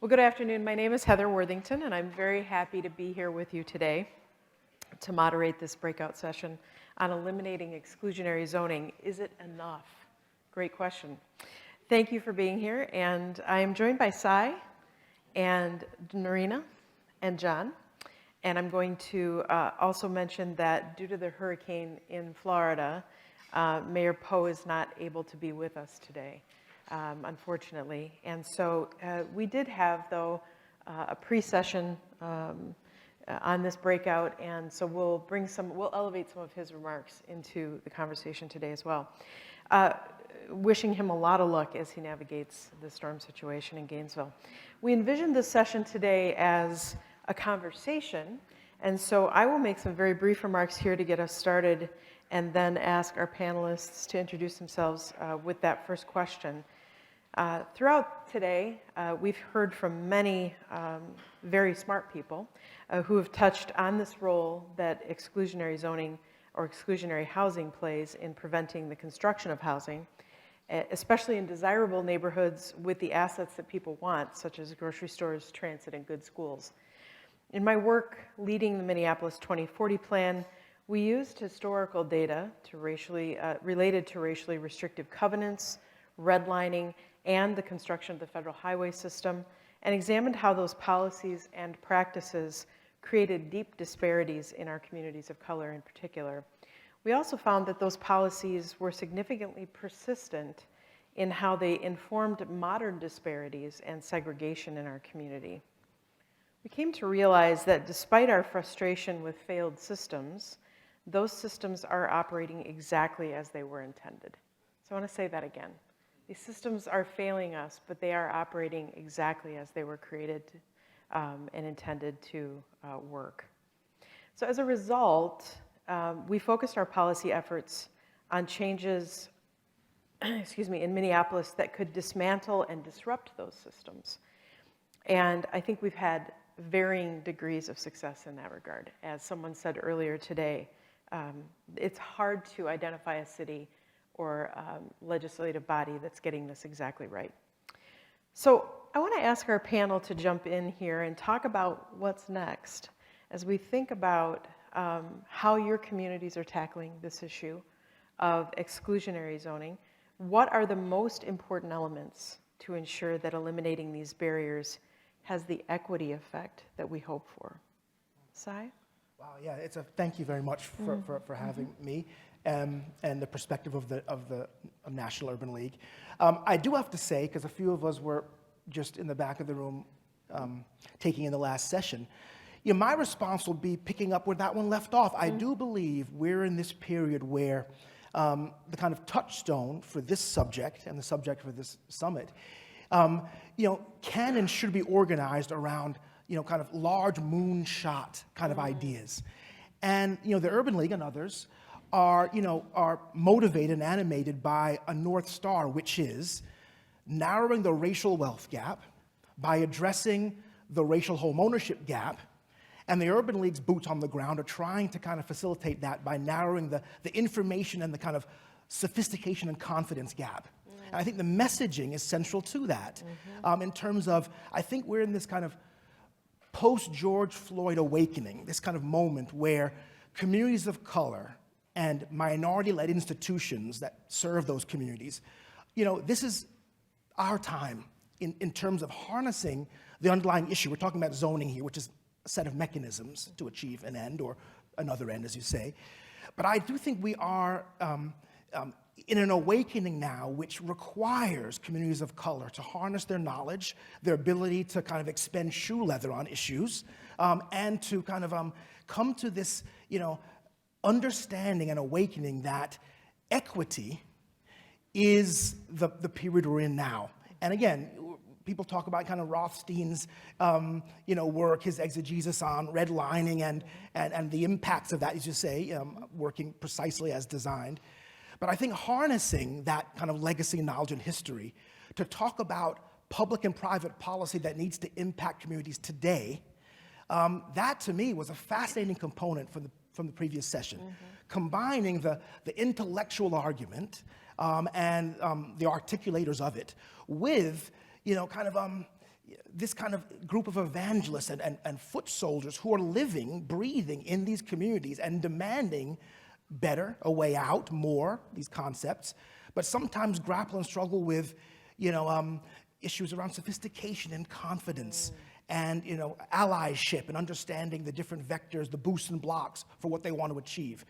Well, good afternoon. My name is Heather Worthington, and I'm very happy to be here with you today to moderate this breakout session on eliminating exclusionary zoning. Is it enough? Great question. Thank you for being here, and I am joined by Cy and Noerena and John. And I'm going to also mention that due to the hurricane in Florida, Mayor Poe is not able to be with us today, unfortunately. And so we did have, though, a pre-session on this breakout, and so we'll elevate some of his remarks into the conversation today as well. Wishing him a lot of luck as he navigates the storm situation in Gainesville. We envisioned this session today as a conversation, and so I will make some very brief remarks here to get us started and then ask our panelists to introduce themselves with that first question. Throughout today, we've heard from many very smart people who have touched on this role that exclusionary zoning or exclusionary housing plays in preventing the construction of housing, especially in desirable neighborhoods with the assets that people want, such as grocery stores, transit, and good schools. In my work leading the Minneapolis 2040 plan, we used historical data related to racially restrictive covenants, redlining, and the construction of the federal highway system, and examined how those policies and practices created deep disparities in our communities of color in particular. We also found that those policies were significantly persistent in how they informed modern disparities and segregation in our community. We came to realize that despite our frustration with failed systems, those systems are operating exactly as they were intended. So I want to say that again. These systems are failing us, but they are operating exactly as they were created and intended to work. So as a result, we focused our policy efforts on changes in Minneapolis that could dismantle and disrupt those systems. And I think we've had varying degrees of success in that regard. As someone said earlier today, it's hard to identify a city or legislative body that's getting this exactly right. So I want to ask our panel to jump in here and talk about what's next as we think about how your communities are tackling this issue of exclusionary zoning. What are the most important elements to ensure that eliminating these barriers has the equity effect that we hope for? Cy? Wow, yeah, thank you very much for having me and the perspective of the National Urban League. I do have to say, because a few of us were just in the back of the room taking in the last session, my response will be picking up where that one left off. I do believe we're in this period where the kind of touchstone for this subject and the subject for this summit, can and should be organized around kind of large moonshot kind of ideas. And, the Urban League and others are motivated and animated by a North Star, which is narrowing the racial wealth gap by addressing the racial home ownership gap. And the Urban League's boots on the ground are trying to kind of facilitate that by narrowing the information and the kind of sophistication and confidence gap. And I think the messaging is central to that in terms of, I think we're in this kind of post-George Floyd awakening, this kind of moment where communities of color and minority-led institutions that serve those communities, this is our time in terms of harnessing the underlying issue. We're talking about zoning here, which is a set of mechanisms to achieve an end or another end, as you say. But I do think we are in an awakening now which requires communities of color to harness their knowledge, their ability to kind of expend shoe leather on issues, and to kind of come to this, understanding and awakening that equity is the period we're in now. And again, people talk about kind of Rothstein's, work, his exegesis on redlining and the impacts of that, as you say, working precisely as designed. But I think harnessing that kind of legacy knowledge and history to talk about public and private policy that needs to impact communities today, that to me was a fascinating component from the previous session. Combining the intellectual argument and the articulators of it with, this kind of group of evangelists and foot soldiers who are living, breathing in these communities and demanding better, a way out, more, these concepts, but sometimes grapple and struggle with, issues around sophistication and confidence and, allyship and understanding the different vectors, the boosts and blocks for what they want to achieve.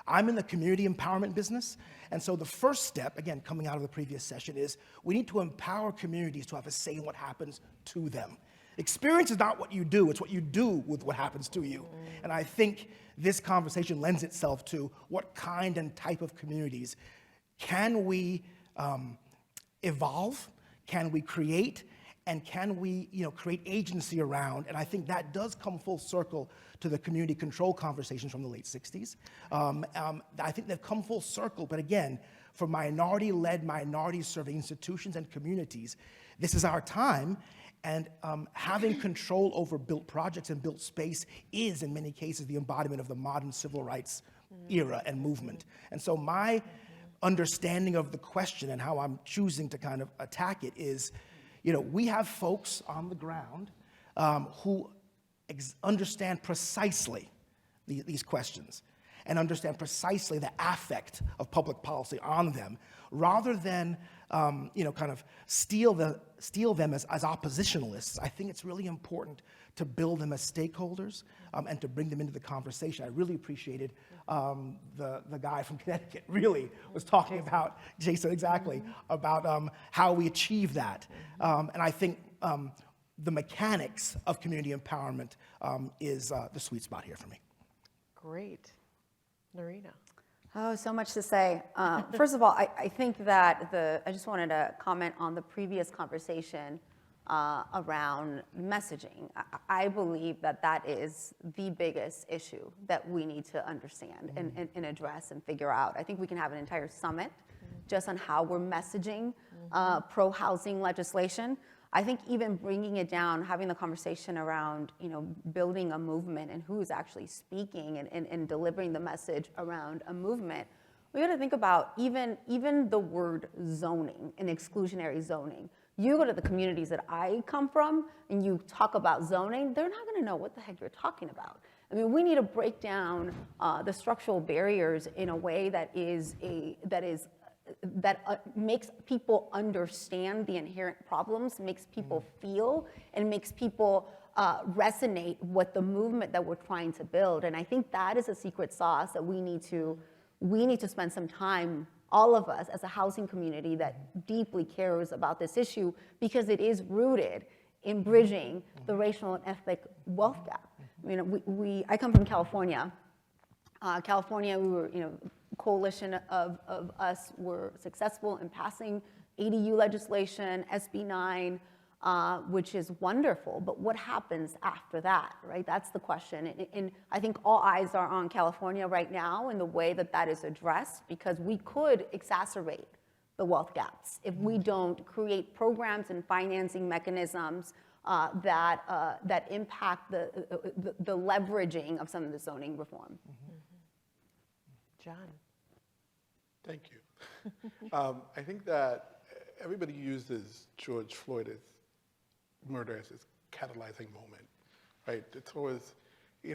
I'm in the community empowerment business, and so the first step, again, coming out of the previous session, is we need to empower communities to have a say in what happens to them. Experience is not what you do, it's what you do with what happens to you. And I think this conversation lends itself to what kind and type of communities can we evolve, can we create, and can we create agency around? And I think that does come full circle to the community control conversations from the late 60s. I think they've come full circle, but again, for minority-led, minority-serving institutions and communities, this is our time, and having control over built projects and built space is, in many cases, the embodiment of the modern civil rights era and movement. And so my understanding of the question and how I'm choosing to kind of attack it is, we have folks on the ground who understand precisely these questions and understand precisely the affect of public policy on them, rather than kind of steal them as oppositionalists. I think it's really important to build them as stakeholders and to bring them into the conversation. I really appreciated the guy from Connecticut really was talking about, Jason, exactly, about how we achieve that. And I think the mechanics of community empowerment is the sweet spot here for me. Great. Noerena. Oh, so much to say. First of all, I think that I just wanted to comment on the previous conversation around messaging. I believe that is the biggest issue that we need to understand and address and figure out. I think we can have an entire summit just on how we're messaging pro-housing legislation. I think even bringing it down, having the conversation around, building a movement and who's actually speaking and delivering the message around a movement, we got to think about even the word zoning and exclusionary zoning. You go to the communities that I come from and you talk about zoning, they're not going to know what the heck you're talking about. I mean, we need to break down the structural barriers in a way that makes people understand the inherent problems, makes people feel, and makes people resonate with the movement that we're trying to build. And I think that is a secret sauce that we need to spend some time, all of us as a housing community that deeply cares about this issue, because it is rooted in bridging the racial and ethnic wealth gap. I mean, I come from California. California, we were, coalition of us were successful in passing ADU legislation, SB 9, which is wonderful. But what happens after that, right? That's the question. And I think all eyes are on California right now in the way that is addressed, because we could exacerbate the wealth gaps if we don't create programs and financing mechanisms that impact the leveraging of some of the zoning reform. John. Thank you. I think that everybody uses George Floyd's murder as this catalyzing moment, right? It's always,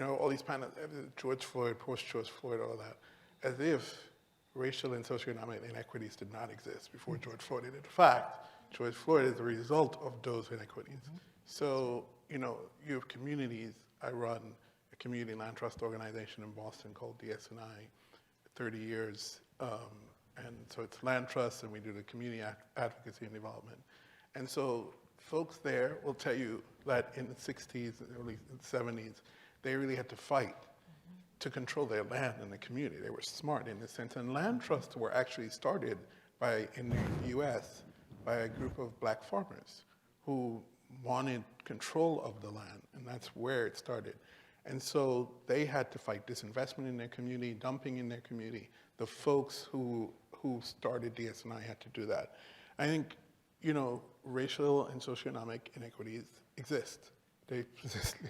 all these panels, George Floyd, post-George Floyd, all that, as if racial and socioeconomic inequities did not exist before George Floyd. And in fact, George Floyd is a result of those inequities. So, you have communities. I run a community land trust organization in Boston called DSNI, 30 years. And so it's land trust, and we do the community advocacy and development. And so folks there will tell you that in the 60s, early 70s, they really had to fight to control their land in the community. They were smart in this sense. And land trusts were actually started in the US by a group of black farmers who wanted control of the land, and that's where it started. And so they had to fight disinvestment in their community, dumping in their community. The folks who started DSNI had to do that. I think, racial and socioeconomic inequities exist. They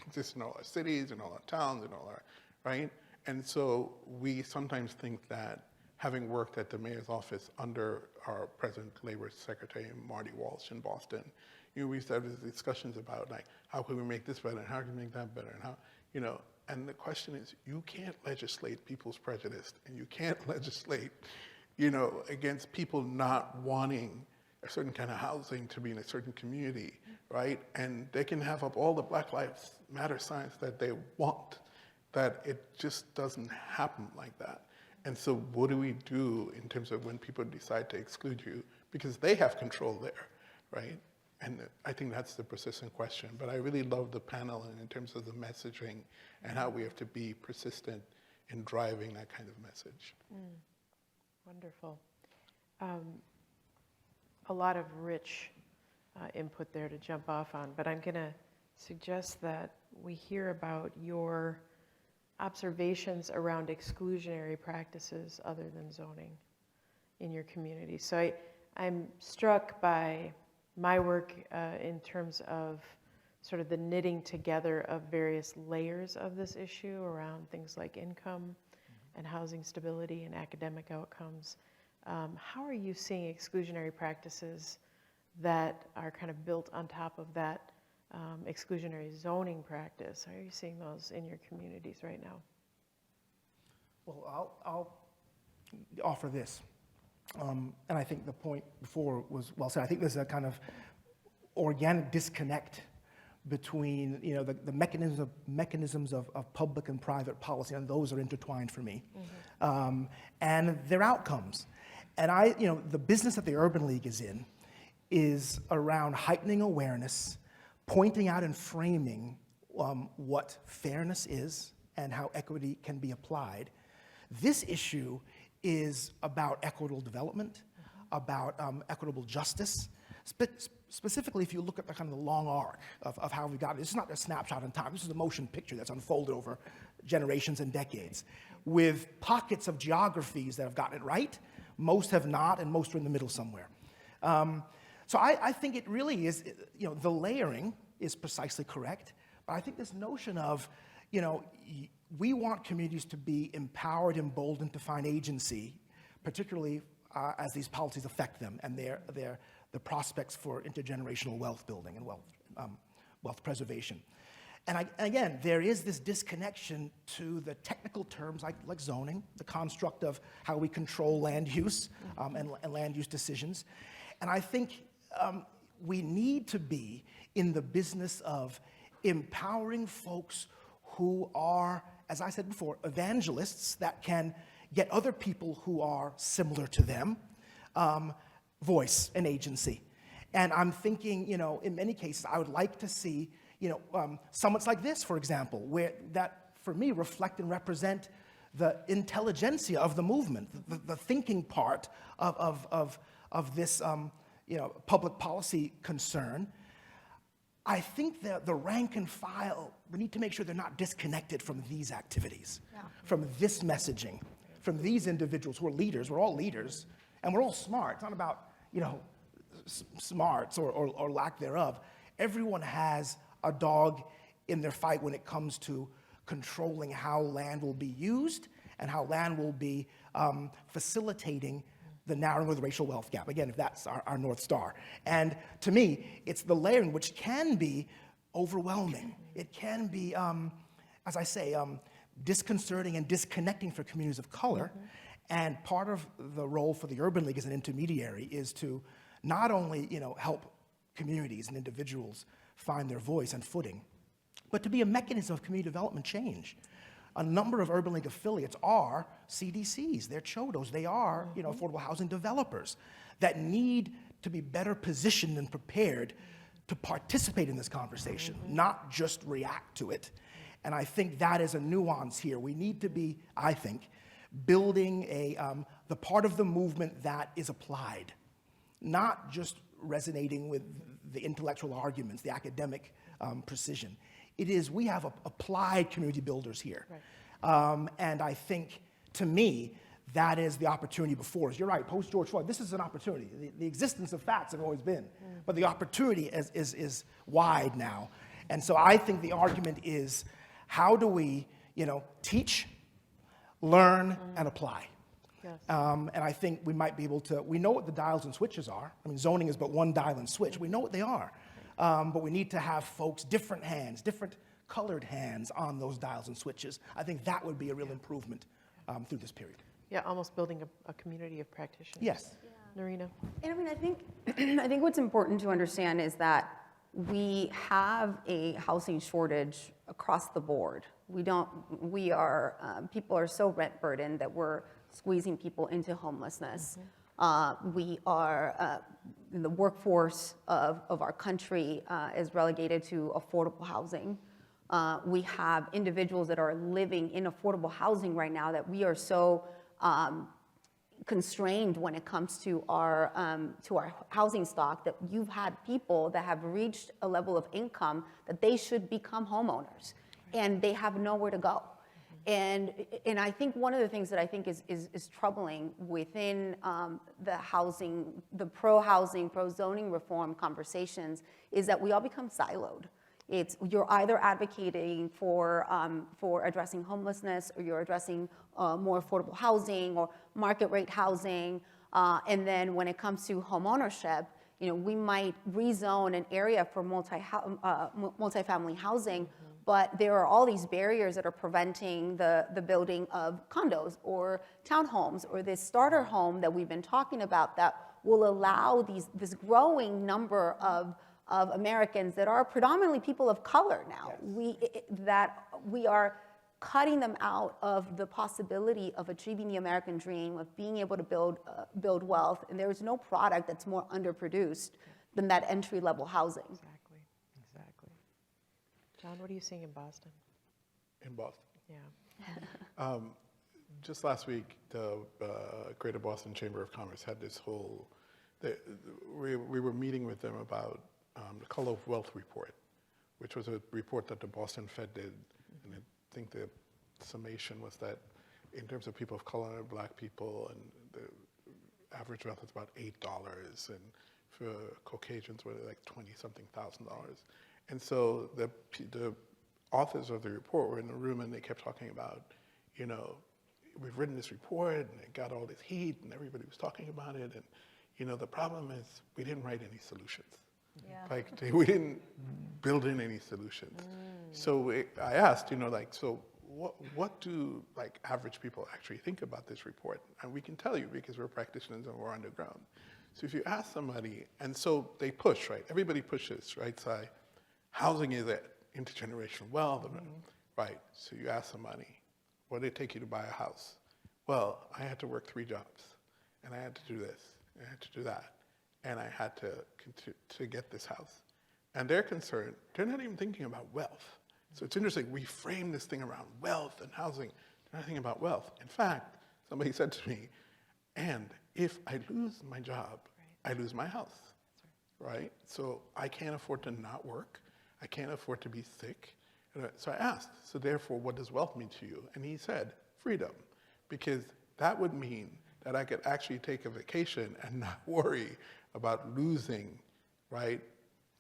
exist in all our cities, in all our towns, in all our, right? And so we sometimes think that, having worked at the mayor's office under our present labor secretary, Marty Walsh in Boston, we used to have these discussions about like, how can we make this better and how can we make that better and how, and the question is, you can't legislate people's prejudice and you can't legislate, against people not wanting a certain kind of housing to be in a certain community, right? And they can have up all the Black Lives Matter signs that they want, that it just doesn't happen like that. And so what do we do in terms of when people decide to exclude you? Because they have control there, right? And I think that's the persistent question. But I really love the panel in terms of the messaging and how we have to be persistent in driving that kind of message. Wonderful. A lot of rich input there to jump off on, but I'm going to suggest that we hear about your observations around exclusionary practices other than zoning in your community. So I'm struck by my work in terms of sort of the knitting together of various layers of this issue around things like income and housing stability and academic outcomes. How are you seeing exclusionary practices that are kind of built on top of that exclusionary zoning practice? How are you seeing those in your communities right now? Well, I'll offer this. And I think the point before was well said. I think there's a kind of organic disconnect between the mechanisms of public and private policy, and those are intertwined for me, and their outcomes. And the business that the Urban League is in is around heightening awareness, pointing out and framing what fairness is and how equity can be applied. This issue is about equitable development, about equitable justice. Specifically, if you look at the kind of the long arc of how we got it, this is not a snapshot in time. This is a motion picture that's unfolded over generations and decades, with pockets of geographies that have gotten it right. Most have not, and most are in the middle somewhere. So I think it really is, the layering is precisely correct, but I think this notion of, we want communities to be empowered, emboldened to find agency, particularly as these policies affect them and the prospects for intergenerational wealth building and wealth preservation. And again, there is this disconnection to the technical terms like zoning, the construct of how we control land use and land use decisions. And I think we need to be in the business of empowering folks who are, as I said before, evangelists that can get other people who are similar to them voice and agency. And I'm thinking, in many cases, I would like to see, summits like this, for example, where that, for me, reflect and represent the intelligentsia of the movement, the thinking part of this, public policy concern. I think that the rank and file, we need to make sure they're not disconnected from these activities, from this messaging, from these individuals who are leaders. We're all leaders, and we're all smart. It's not about, smarts or lack thereof. Everyone has a dog in their fight when it comes to controlling how land will be used and how land will be facilitating the narrowing of the racial wealth gap, again, if that's our North Star. And to me, it's the layering which can be overwhelming. It can be, as I say, disconcerting and disconnecting for communities of color. And part of the role for the Urban League as an intermediary is to not only, help communities and individuals find their voice and footing, but to be a mechanism of community development change. A number of Urban League affiliates are CDCs, they're CHODOs, they are affordable housing developers that need to be better positioned and prepared to participate in this conversation, not just react to it. And I think that is a nuance here. We need to be, I think, building the part of the movement that is applied, not just resonating with the intellectual arguments, the academic precision. It is, we have applied community builders here. Right. And I think, to me, that is the opportunity before us. You're right, post-George Floyd, this is an opportunity. The existence of facts have always been, but the opportunity is wide now. And so I think the argument is, how do we, teach, learn, and apply? Yes. And I think we might be able to, we know what the dials and switches are. I mean, zoning is but one dial and switch. We know what they are. but we need to have folks, different hands, different colored hands on those dials and switches. I think that would be a real improvement through this period. Yeah, almost building a community of practitioners. Yes. Noerena? And I mean, I think what's important to understand is that we have a housing shortage across the board. People are so rent burdened that we're squeezing people into homelessness. We are, the workforce of our country is relegated to affordable housing. We have individuals that are living in affordable housing right now that we are so constrained when it comes to our housing stock, that you've had people that have reached a level of income that they should become homeowners, and they have nowhere to go. And I think one of the things that I think is troubling within the pro-housing, pro-zoning reform conversations is that we all become siloed. You're either advocating for addressing homelessness, or you're addressing more affordable housing or market rate housing. And then when it comes to home ownership, we might rezone an area for multifamily housing, but there are all these barriers that are preventing the building of condos or townhomes or this starter home that we've been talking about that will allow this growing number of Americans that are predominantly people of color now. We are cutting them out of the possibility of achieving the American dream, of being able to build wealth, and there is no product that's more underproduced than that entry-level housing. Exactly. John, what are you seeing in Boston? In Boston. Yeah. Just last week, the Greater Boston Chamber of Commerce had this whole, we were meeting with them about the Color of Wealth report, which was a report that the Boston Fed did. And I think the summation was that in terms of people of color and black people, and the average wealth is about $8, and for Caucasians, were like $20-something thousand. And so the authors of the report were in the room, and they kept talking about, we've written this report, and it got all this heat, and everybody was talking about it, and the problem is we didn't write any solutions. Yeah. We didn't build in any solutions. So I asked, so what do average people actually think about this report? And we can tell you because we're practitioners and we're underground. So if you ask somebody, and so they push, right? Everybody pushes, right? So housing is intergenerational wealth, right? So you ask somebody, what did it take you to buy a house? Well, I had to work 3 jobs, and I had to do this, and I had to do that. And I had to get this house. And they're concerned, they're not even thinking about wealth. So it's interesting, we frame this thing around wealth and housing, they're not thinking about wealth. In fact, somebody said to me, and if I lose my job, I lose my house, right? So I can't afford to not work, I can't afford to be sick. So I asked, so therefore, what does wealth mean to you? And he said, freedom, because that would mean that I could actually take a vacation and not worry about losing, right,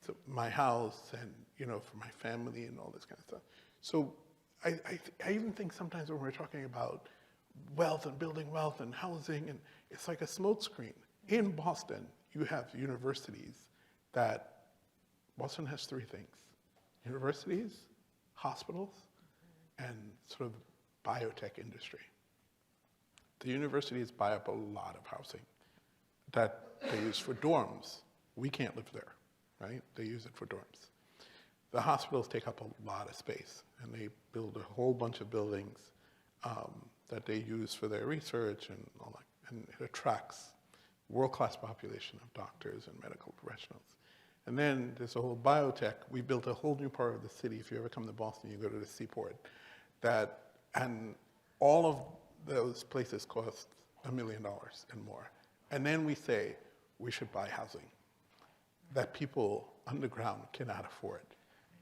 so my house and, for my family and all this kind of stuff. So I even think sometimes when we're talking about wealth and building wealth and housing, and it's like a smokescreen. In Boston, you have universities Boston has 3 things: universities, hospitals, and sort of biotech industry. The universities buy up a lot of housing that they use for dorms. We can't live there, right? They use it for dorms. The hospitals take up a lot of space, and they build a whole bunch of buildings that they use for their research and all that, and it attracts world-class population of doctors and medical professionals. And then there's a whole biotech. We built a whole new part of the city. If you ever come to Boston, you go to the Seaport. And all of those places cost $1 million and more. And then we say we should buy housing that people underground cannot afford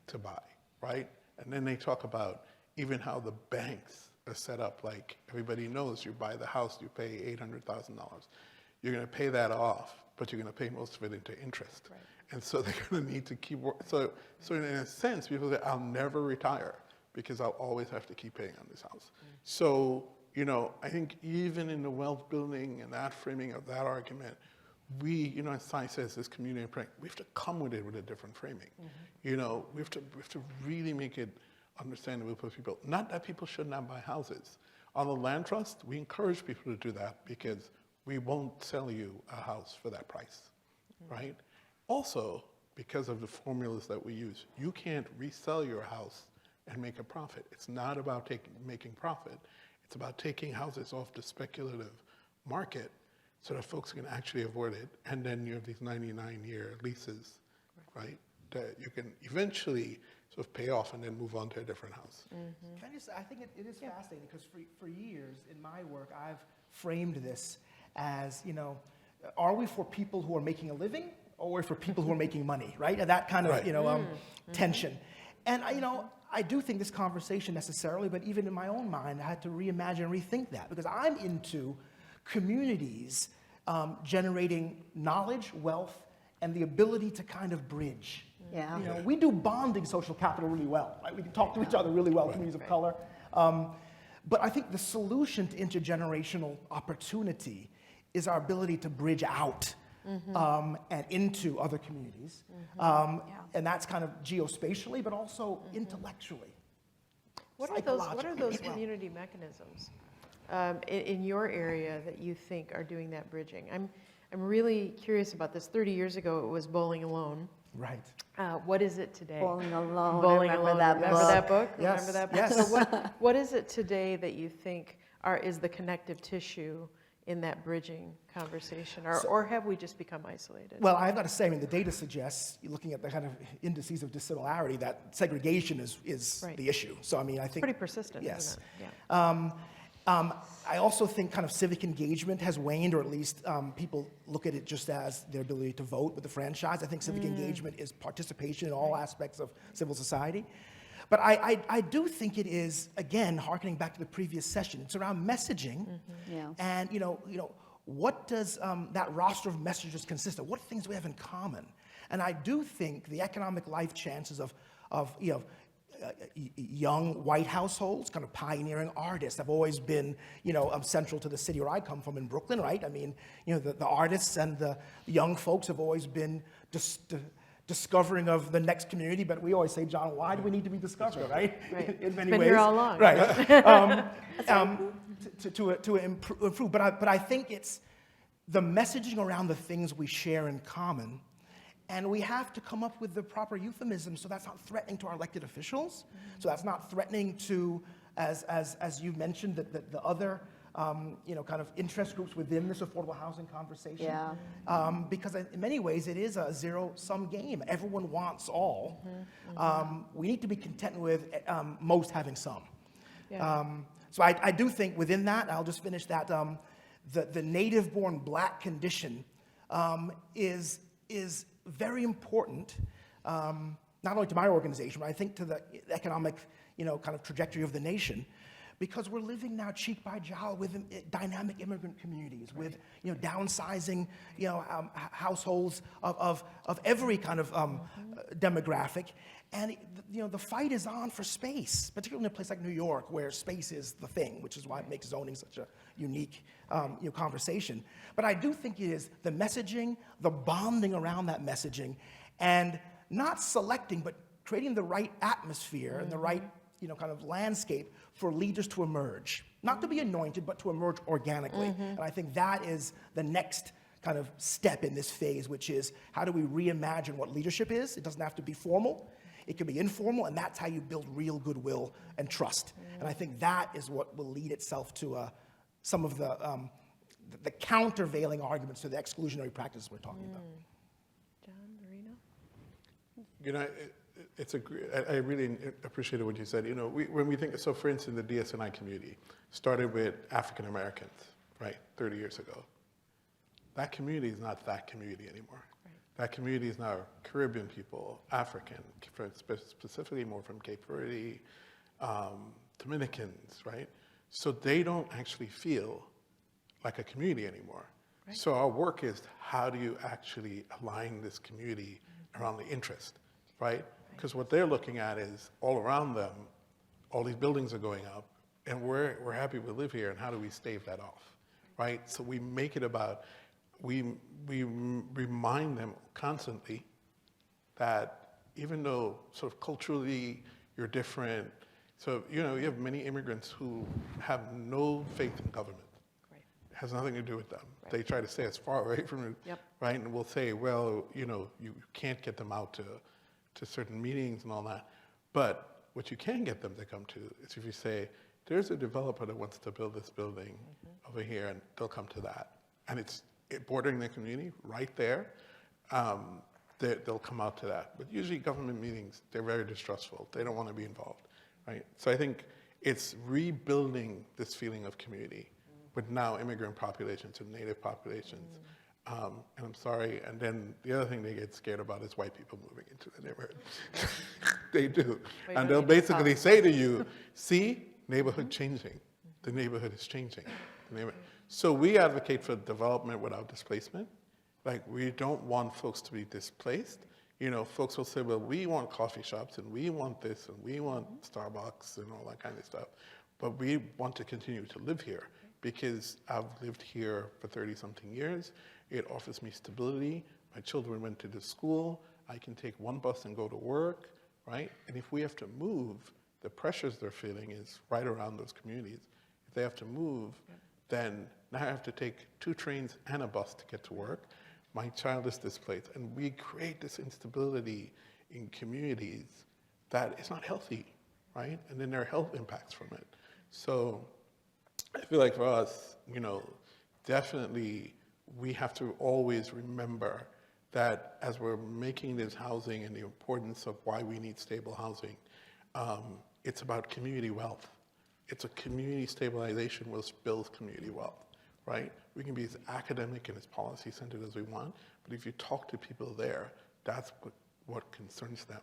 to buy, right? And then they talk about even how the banks are set up. Like everybody knows, you buy the house, you pay $800,000. You're going to pay that off, but you're going to pay most of it into interest. Right. And so they're going to need to keep working. So in a sense, people say, I'll never retire because I'll always have to keep paying on this house. So, I think even in the wealth building and that framing of that argument, as science says, this community impact, we have to come with it with a different framing. We have to really make it understandable for people. Not that people should not buy houses. On the land trust, we encourage people to do that because we won't sell you a house for that price, right? Also, because of the formulas that we use, you can't resell your house and make a profit. It's not about making profit. It's about taking houses off the speculative market so that folks can actually avoid it. And then you have these 99-year leases, right? That you can eventually sort of pay off and then move on to a different house. Can I just, I think it is fascinating because for years in my work, I've framed this as, are we for people who are making a living or are we for people who are making money, right? And that kind of, tension. And, I do think this conversation necessarily, but even in my own mind, I had to reimagine and rethink that because I'm into communities generating knowledge, wealth, and the ability to kind of bridge. Yeah. We do bonding social capital really well, right? We can talk to each other really well, communities of color. But I think the solution to intergenerational opportunity is our ability to bridge out and into other communities. And that's kind of geospatially, but also intellectually. What are those community mechanisms in your area that you think are doing that bridging? I'm really curious about this. 30 years ago, it was Bowling Alone. Right. What is it today? Bowling Alone. Bowling I remember Alone. that Remember book. that book? Yes. Remember that book? Yes. So what is it today that you think is the connective tissue in that bridging conversation, or have we just become isolated? Well, I've got to say, the data suggests, looking at the kind of indices of dissimilarity, that segregation is Right. the issue. So, I think... Pretty persistent, yes. isn't it? Yeah. I also think kind of civic engagement has waned, or at least people look at it just as their ability to vote with the franchise. I think civic engagement is participation in all aspects of civil society. But I do think it is, again, hearkening back to the previous session, it's around messaging. Yeah. And, what does that roster of messages consist of? What things do we have in common? And I do think the economic life chances of young white households, kind of pioneering artists, have always been, central to the city where I come from in Brooklyn, right? The artists and the young folks have always been discovering of the next community, but we always say, John, why do we need to be discovered, right? Right. In many Been ways. here all along. Right. To improve, but I think it's the messaging around the things we share in common. And we have to come up with the proper euphemism so that's not threatening to our elected officials, so that's not threatening to, as you mentioned, the other kind of interest groups within this affordable housing conversation. Yeah. Because in many ways it is a zero-sum game. Everyone wants all. We need to be content with most having some. Yeah. So I do think within that, I'll just finish that, the native-born Black condition is very important, not only to my organization, but I think to the economic, kind of trajectory of the nation, because we're living now cheek by jowl with dynamic immigrant communities, with downsizing, households of every kind of demographic, and the fight is on for space, particularly in a place like New York, where space is the thing, which is why it makes zoning such a unique conversation. But I do think it is the messaging, the bonding around that messaging, and not selecting, but creating the right atmosphere and the right kind of landscape for leaders to emerge. Not to be anointed, but to emerge organically. And I think that is the next kind of step in this phase, which is how do we reimagine what leadership is? It doesn't have to be formal. It can be informal, and that's how you build real goodwill and trust. And I think that is what will lead itself to some of the countervailing arguments to the exclusionary practices we're talking about. John, Noerena? I really appreciated what you said. When we think, so for instance, the DSNI community started with African Americans, right, 30 years ago. That community is not that community anymore. Right. That community is now Caribbean people, African, specifically more from Cape Verde, Dominicans, right? So they don't actually feel like a community anymore. Right. So our work is how do you actually align this community around the interest, right? Because what they're looking at is all around them, all these buildings are going up, and we're happy we live here, and how do we stave that off, right? So we make it about we remind them constantly that even though sort of culturally you're different, so you have many immigrants who have no faith in government. Right. It has nothing to do with them. Right. They try to stay as far away from it, Yep. right? And we'll say, well, you can't get them out to certain meetings and all that. But what you can get them to come to is if you say, there's a developer that wants to build this building over here, and they'll come to that. And it's bordering their community right there. They'll come out to that. But usually government meetings, they're very distrustful. They don't want to be involved, right? So I think it's rebuilding this feeling of community with now immigrant populations and native populations. And I'm sorry, and then the other thing they get scared about is white people moving into the neighborhood. They do. Well, And they'll basically say to you, see, neighborhood changing. The neighborhood is changing. So we advocate for development without displacement. Like, we don't want folks to be displaced. Folks will say, well, we want coffee shops, and we want this, and we want Starbucks, and all that kind of stuff. But we want to continue to live here, because I've lived here for 30-something years. It offers me stability. My children went to the school. I can take one bus and go to work, right? And if we have to move, the pressures they're feeling is right around those communities. If they have to move, then now I have to take 2 trains and a bus to get to work. My child is displaced. And we create this instability in communities that is not healthy, right? And then there are health impacts from it. So I feel like for us, definitely we have to always remember that as we're making this housing and the importance of why we need stable housing, it's about community wealth. It's a community stabilization which builds community wealth, right? We can be as academic and as policy-centered as we want, but if you talk to people there, that's what concerns them,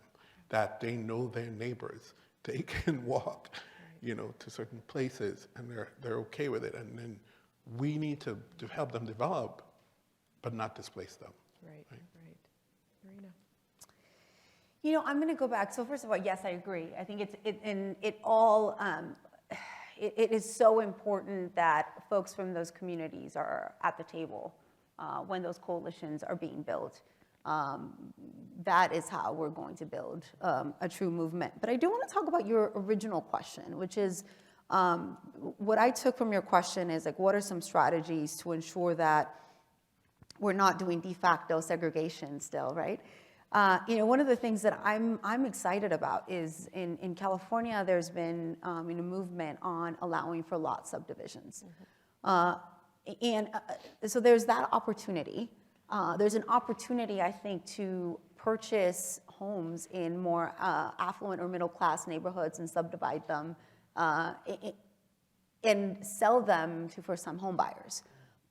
that they know their neighbors. They can walk, to certain places, and they're okay with it. And then we need to help them develop, but not displace them. Right. Noerena. I'm going to go back. So first of all, yes, I agree. I think it is so important that folks from those communities are at the table when those coalitions are being built. That is how we're going to build a true movement. But I do want to talk about your original question, which is what I took from your question is like, what are some strategies to ensure that we're not doing de facto segregation still, right? One of the things that I'm excited about is in California, there's been a movement on allowing for lot subdivisions. So there's that opportunity. There's an opportunity, I think, to purchase homes in more affluent or middle-class neighborhoods and subdivide them and sell them to first-time home buyers.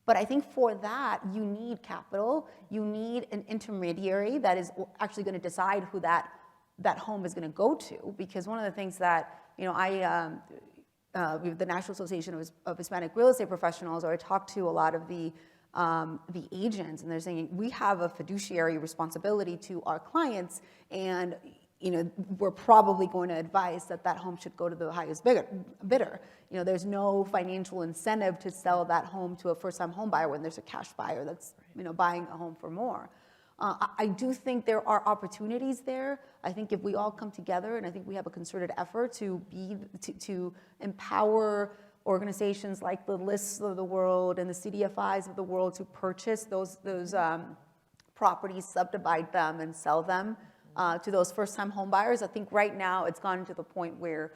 But I think for that, you need capital. You need an intermediary that is actually going to decide who that home is going to go to. Because one of the things that, we have the National Association of Hispanic Real Estate Professionals, or I talk to a lot of the agents, and they're saying, we have a fiduciary responsibility to our clients, and we're probably going to advise that home should go to the highest bidder. There's no financial incentive to sell that home to a first-time home buyer when there's a cash buyer that's buying a home for more. I do think there are opportunities there. I think if we all come together, and I think we have a concerted effort to empower organizations like the Lists of the world and the CDFIs of the world to purchase those properties, subdivide them, and sell them to those first-time home buyers. I think right now it's gotten to the point where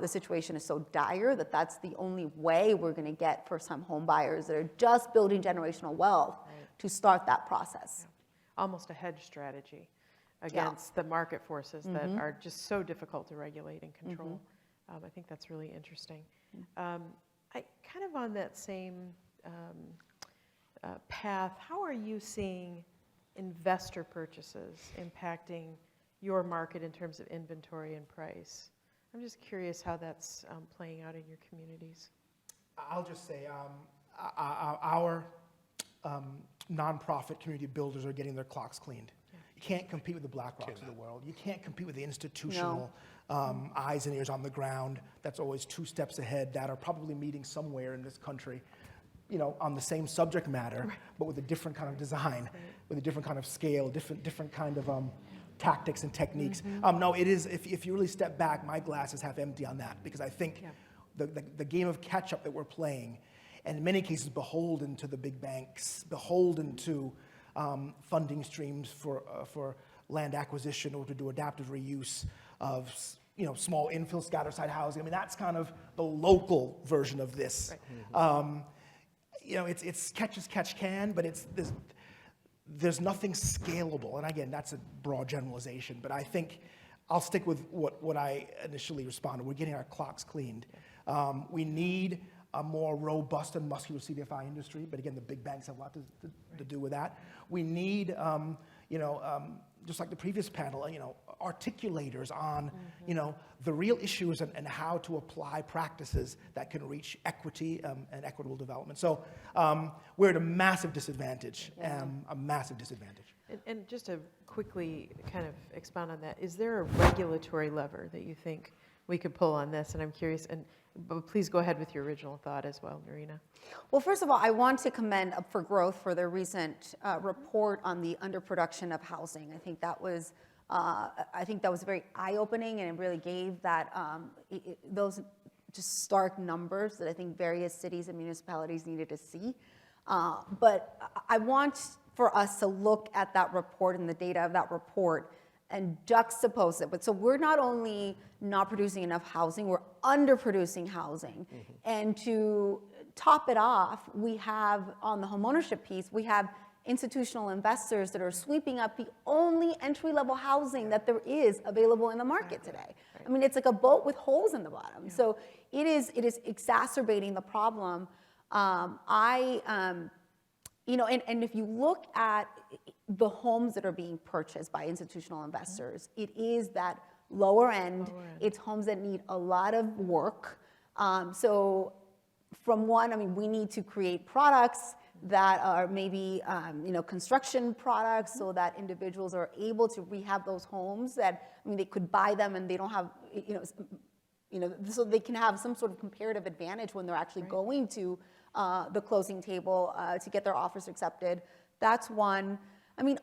the situation is so dire that that's the only way we're going to get first-time home buyers that are just building generational wealth to start that process. Almost a hedge strategy against the market forces that are just so difficult to regulate and control. I think that's really interesting. I kind of on that same path, how are you seeing investor purchases impacting your market in terms of inventory and price? I'm just curious how that's playing out in your communities. I'll just say our nonprofit community builders are getting their clocks cleaned. Yeah. You can't compete with the BlackRocks of the world. You can't compete with the institutional eyes and ears on the ground that's always 2 steps ahead that are probably meeting somewhere in this country. on the same subject matter, but with a different kind of design, with a different kind of scale, different kind of tactics and techniques. No, it is, if you really step back, my glass is half empty on that, because I think the game of catch-up that we're playing, and in many cases beholden to the big banks, beholden to funding streams for land acquisition or to do adaptive reuse of small infill scatter-site housing. I mean, that's kind of the local version of this. It's catch as catch can, but there's nothing scalable. And again, that's a broad generalization, but I think I'll stick with what I initially responded. We're getting our clocks cleaned. We need a more robust and muscular CDFI industry, but again, the big banks have a lot to do with that. We need, just like the previous panel, articulators on, the real issues and how to apply practices that can reach equity and equitable development. So we're at a massive disadvantage, a massive disadvantage. And just to quickly kind of expound on that, is there a regulatory lever that you think we could pull on this? And I'm curious, but please go ahead with your original thought as well, Noerena. Well, first of all, I want to commend Up for Growth for their recent report on the underproduction of housing. I think that was very eye-opening, and it really gave that those just stark numbers that I think various cities and municipalities needed to see. But I want for us to look at that report and the data of that report and juxtapose it. But so we're not only not producing enough housing, we're underproducing housing. And to top it off, we have, on the homeownership piece, we have institutional investors that are sweeping up the only entry-level housing that there is available in the market today. I mean, it's like a boat with holes in the bottom. So it is exacerbating the problem. And if you look at the homes that are being purchased by institutional investors, it is that lower end. It's homes that need a lot of work. So from one, we need to create products that are maybe, construction products, so that individuals are able to rehab those homes that, they could buy them and they don't have, so they can have some sort of comparative advantage when they're actually going to the closing table to get their offers accepted. That's one.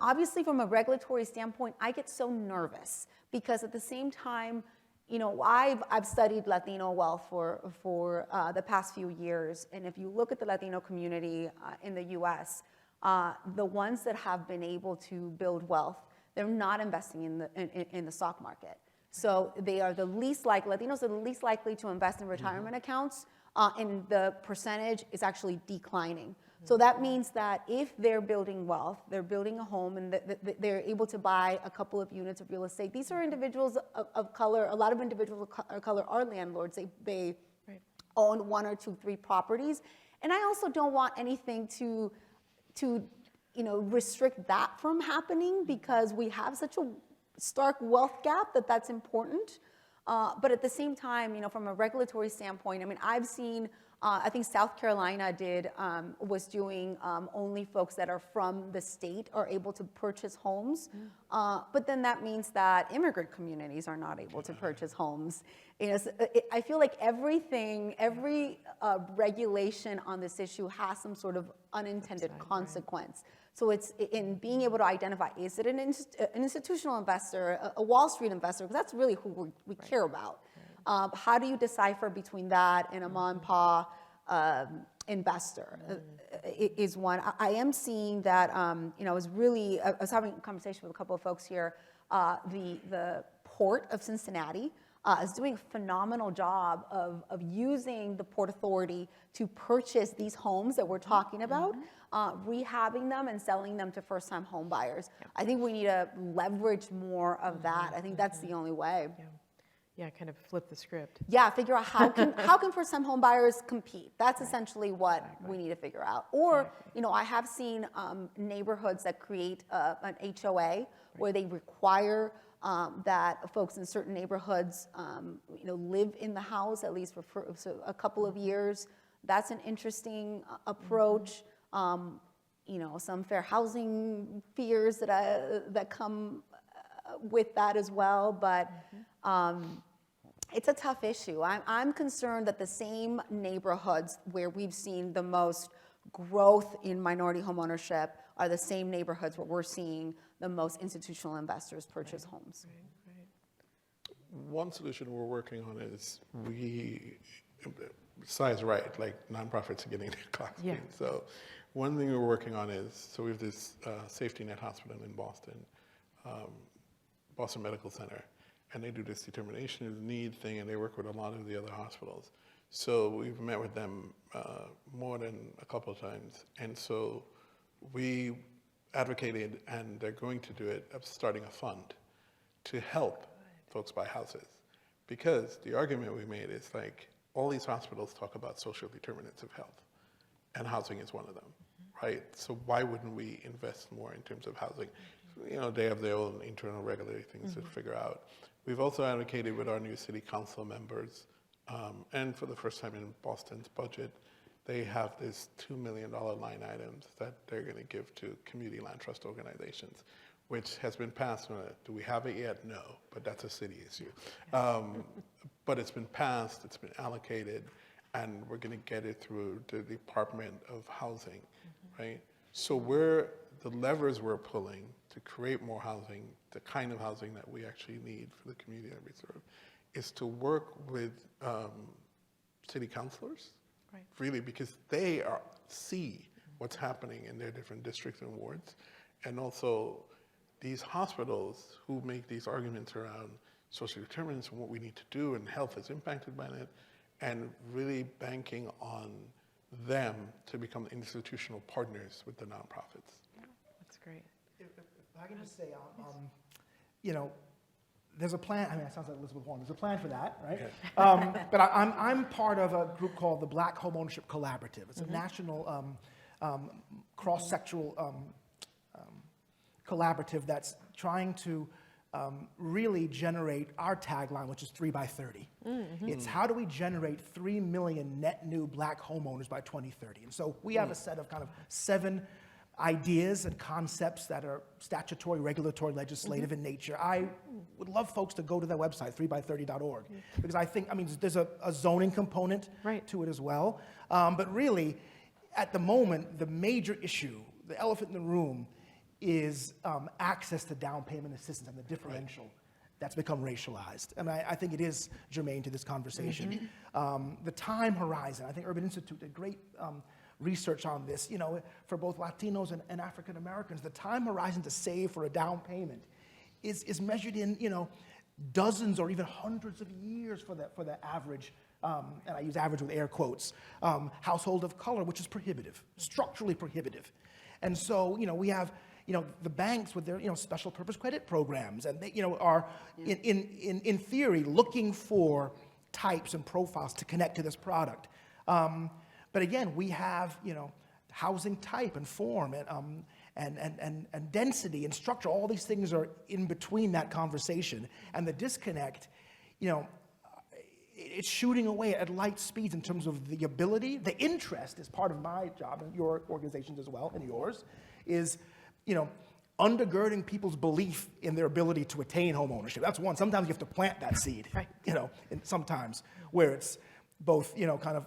Obviously from a regulatory standpoint, I get so nervous because at the same time, I've studied Latino wealth for the past few years, and if you look at the Latino community in the U.S., the ones that have been able to build wealth, they're not investing in the stock market. So they are the least likely. Latinos are the least likely to invest in retirement accounts, and the percentage is actually declining. So that means that if they're building wealth, they're building a home, and they're able to buy a couple of units of real estate. These are individuals of color. A lot of individuals of color are landlords. They own 1 or 2, 3 properties. And I also don't want anything to restrict that from happening, because we have such a stark wealth gap that's important. But at the same time, from a regulatory standpoint, I've seen, I think South Carolina was doing only folks that are from the state are able to purchase homes. But then that means that immigrant communities are not able to purchase homes. I feel like every regulation on this issue has some sort of unintended consequence. So it's in being able to identify, is it an institutional investor, a Wall Street investor, because that's really who we care about. How do you decipher between that and a mom and pop investor is one. I am seeing that, I was having a conversation with a couple of folks here. The Port of Cincinnati is doing a phenomenal job of using the Port Authority to purchase these homes that we're talking about, rehabbing them and selling them to first-time home buyers. I think we need to leverage more of that. I think that's the only way. Yeah, kind of flip the script. Yeah, figure out how can first-time home buyers compete. That's essentially what we need to figure out. Or, I have seen neighborhoods that create an HOA where they require that folks in certain neighborhoods, live in the house at least for a couple of years. That's an interesting approach. Some fair housing fears that come with that as well, but it's a tough issue. I'm concerned that the same neighborhoods where we've seen the most growth in minority homeownership are the same neighborhoods where we're seeing the most institutional investors purchase homes. One solution we're working on is Sai's right, like nonprofits are getting their clocks Yeah. cleaned. So one thing we're working on is, so we have this safety net hospital in Boston, Boston Medical Center, and they do this determination of need thing, and they work with a lot of the other hospitals. So we've met with them more than a couple of times, and so we advocated, and they're going to do it, of starting a fund to help folks buy houses. Because the argument we made is like, all these hospitals talk about social determinants of health, and housing is one of them, right? So why wouldn't we invest more in terms of housing? You know, they have their own internal regulatory things to figure out. We've also advocated with our new city council members, and for the first time in Boston's budget, they have this $2 million line items that they're going to give to community land trust organizations, which has been passed. Do we have it yet? No, but that's a city issue. But it's been passed, it's been allocated, and we're going to get it through the Department of Housing, right? So the levers we're pulling to create more housing, the kind of housing that we actually need for the community that we serve, is to work with city councilors, Right. really, because they see what's happening in their different districts and wards, and also these hospitals who make these arguments around social determinants and what we need to do, and health is impacted by that, and really banking on them to become institutional partners with the nonprofits. That's great. If I can just say, you know, there's a plan. I mean, that sounds like Elizabeth Warren. There's a plan for that, right? But I'm part of a group called the Black Homeownership Collaborative. It's a national cross-sectoral collaborative that's trying to really generate our tagline, which is 3 by 30. It's how do we generate 3 million net new Black homeowners by 2030? And so we have a set of kind of 7 ideas and concepts that are statutory, regulatory, legislative in nature. I would love folks to go to their website, 3by30.org, because I think, I mean, there's a zoning component to it as well. But really, at the moment, the major issue, the elephant in the room, is access to down payment assistance and the differential that's become racialized. And I think it is germane to this conversation. The time horizon, I think Urban Institute did great research on this, you know, for both Latinos and African Americans. The time horizon to save for a down payment is measured in, you know, dozens or even hundreds of years for the average, and I use average with air quotes, household of color, which is prohibitive, structurally prohibitive. And so, you know, we have, you know, the banks with their, you know, special purpose credit programs, and they, you know, are in theory looking for types and profiles to connect to this product. But again, we have, you know, housing type and form and density and structure. All these things are in between that conversation, and the disconnect, you know, it's shooting away at light speeds in terms of the ability. The interest is part of my job, and your organizations as well, and yours, is, you know, undergirding people's belief in their ability to attain home ownership. That's one. Sometimes you have to plant that seed, you know, and sometimes where it's both, you know, kind of,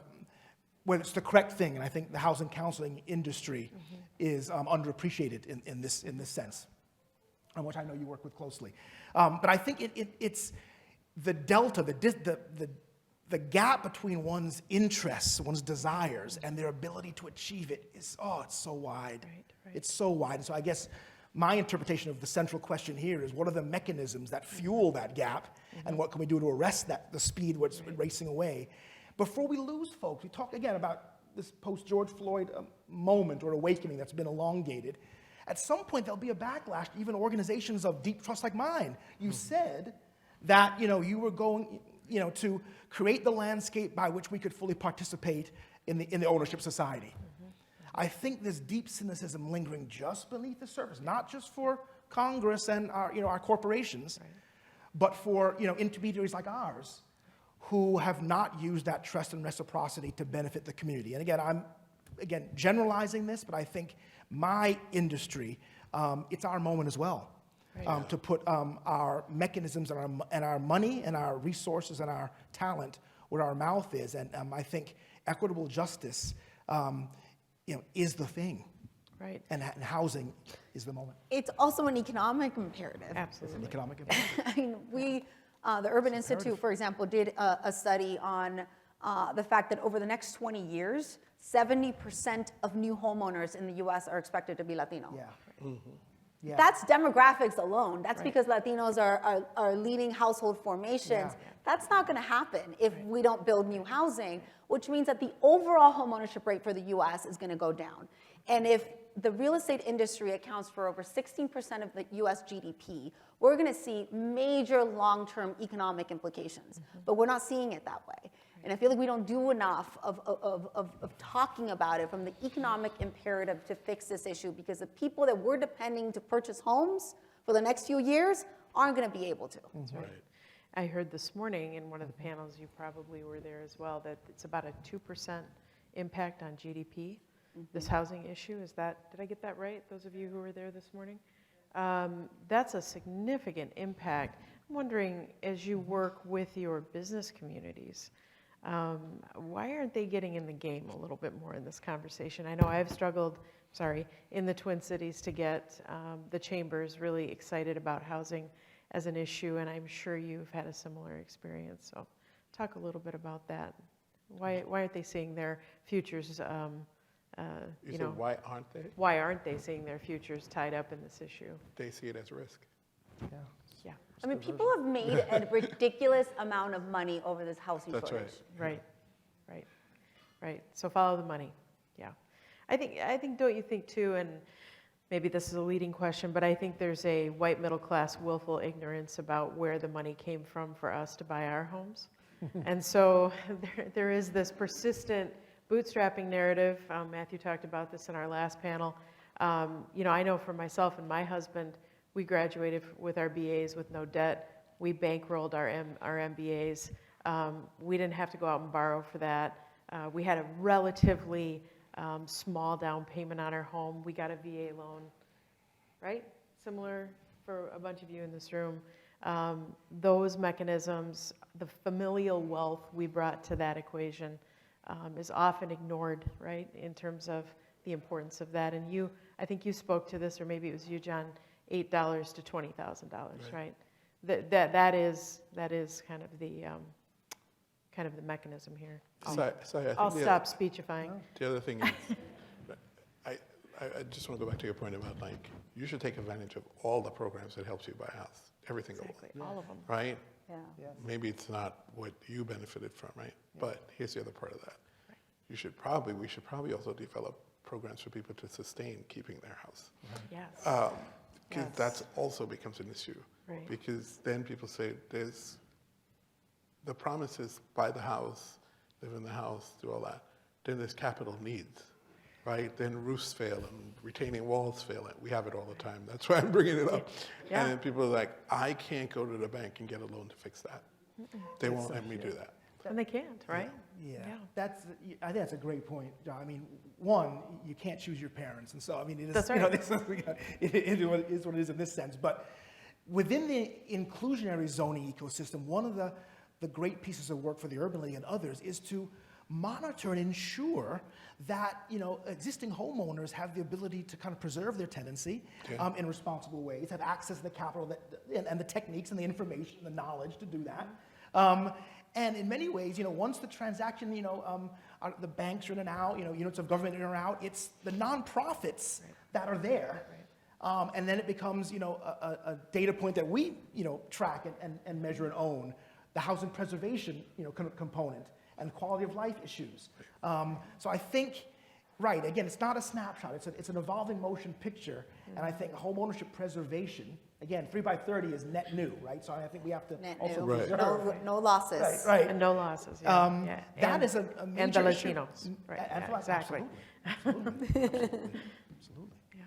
whether it's the correct thing, and I think the housing counseling industry is underappreciated in this sense, and which I know you work with closely. But I think it's the delta, the gap between one's interests, one's desires, and their ability to achieve it is, it's so wide. It's so wide. And so I guess my interpretation of the central question here is, what are the mechanisms that fuel that gap, and what can we do to arrest the speed where it's racing away? Before we lose folks, we talk again about this post-George Floyd moment or awakening that's been elongated. At some point, there'll be a backlash to even organizations of deep trust like mine. You said that, you know, you were going, you know, to create the landscape by which we could fully participate in the ownership society. I think there's deep cynicism lingering just beneath the surface, not just for Congress and our, you know, our corporations, but for, you know, intermediaries like ours, who have not used that trust and reciprocity to benefit the community. And again, I'm generalizing this, but I think my industry, it's our moment as well, to put our mechanisms and our money and our resources and our talent where our mouth is. And I think equitable justice is the thing. Right. And housing is the moment. It's also an economic imperative. It's an Absolutely. economic imperative. I mean, the Urban Institute, for example, did a study on the fact that over the next 20 years, 70% of new homeowners in the US are expected to be Latino. Yeah. Yeah. That's demographics alone. That's Right. because Latinos are leading household formations. Yeah. That's not going to happen if we don't build new housing, which means that the overall homeownership rate for the US is going to go down. And if the real estate industry accounts for over 16% of the US GDP, we're going to see major long-term economic implications. But we're not seeing it that way. And I feel like we don't do enough of talking about it from the economic imperative to fix this issue, because the people that we're depending to purchase homes for the next few years aren't going to be able to. That's right. I heard this morning in one of the panels, you probably were there as well, that it's about a 2% impact on GDP, this housing issue. Did I get that right, those of you who were there this morning? That's a significant impact. I'm wondering, as you work with your business communities, why aren't they getting in the game a little bit more in this conversation? I know I've struggled, in the Twin Cities to get the chambers really excited about housing as an issue, and I'm sure you've had a similar experience. So talk a little bit about that. Why aren't they seeing their futures, You said, why aren't they? why aren't they seeing their futures tied up in this issue? They see it as risk. Yeah. Yeah, I mean, people have made a ridiculous amount of money over this housing That's shortage. right. So follow the money, yeah. I think, don't you think too, and maybe this is a leading question, but I think there's a white middle class willful ignorance about where the money came from for us to buy our homes. And so there is this persistent bootstrapping narrative. Matthew talked about this in our last panel. I know for myself and my husband, we graduated with our BAs with no debt. We bankrolled our MBAs. We didn't have to go out and borrow for that. We had a relatively small down payment on our home. We got a VA loan, right? Similar for a bunch of you in this room. Those mechanisms, the familial wealth we brought to that equation is often ignored, right, in terms of the importance of that. And I think you spoke to this, or maybe it was you, John, $8 to $20,000, right? That is kind of the mechanism here. I'll stop speechifying. The other thing is, I just want to go back to your point about, like, you should take advantage of all the programs that helps you buy a house, every single Exactly, one, all of them. right? Yeah. Yes. Maybe it's not what you benefited from, right? But here's the other part of that. Right. We should probably also develop programs for people to sustain keeping their house. Yes. Because Yes. that's also becomes an issue. Right. Because then people say the promise is buy the house, live in the house, do all that. Then there's capital needs, right? Then roofs fail and retaining walls fail. We have it all the time. That's why I'm bringing it up. Yeah. And then people are like, I can't go to the bank and get a loan to fix that. They won't let me do that. And they can't, right? Yeah, Yeah. I think that's a great point, John. I mean, one, you can't choose your parents, and so I mean, it is, That's right. it is what it is in this sense. But within the inclusionary zoning ecosystem, one of the great pieces of work for the Urban League and others is to monitor and ensure that existing homeowners have the ability to kind of preserve their tenancy in responsible ways, have access to the capital and the techniques and the information, the knowledge to do that. And in many ways, once the transaction, the banks are in and out, units of government in and out, it's the nonprofits that are there. And then it becomes, a data point that we, track and measure and own, the housing preservation, component and quality of life issues. So I think, right, again, it's not a snapshot, it's an evolving motion picture. And I think home ownership preservation, again, 3 by 30 is net new, right? So I think we have to Net also new. preserve. No losses. Right. And no losses, yeah. That is a major And the issue. Latinos, right, And yeah, exactly. Absolutely. Yeah.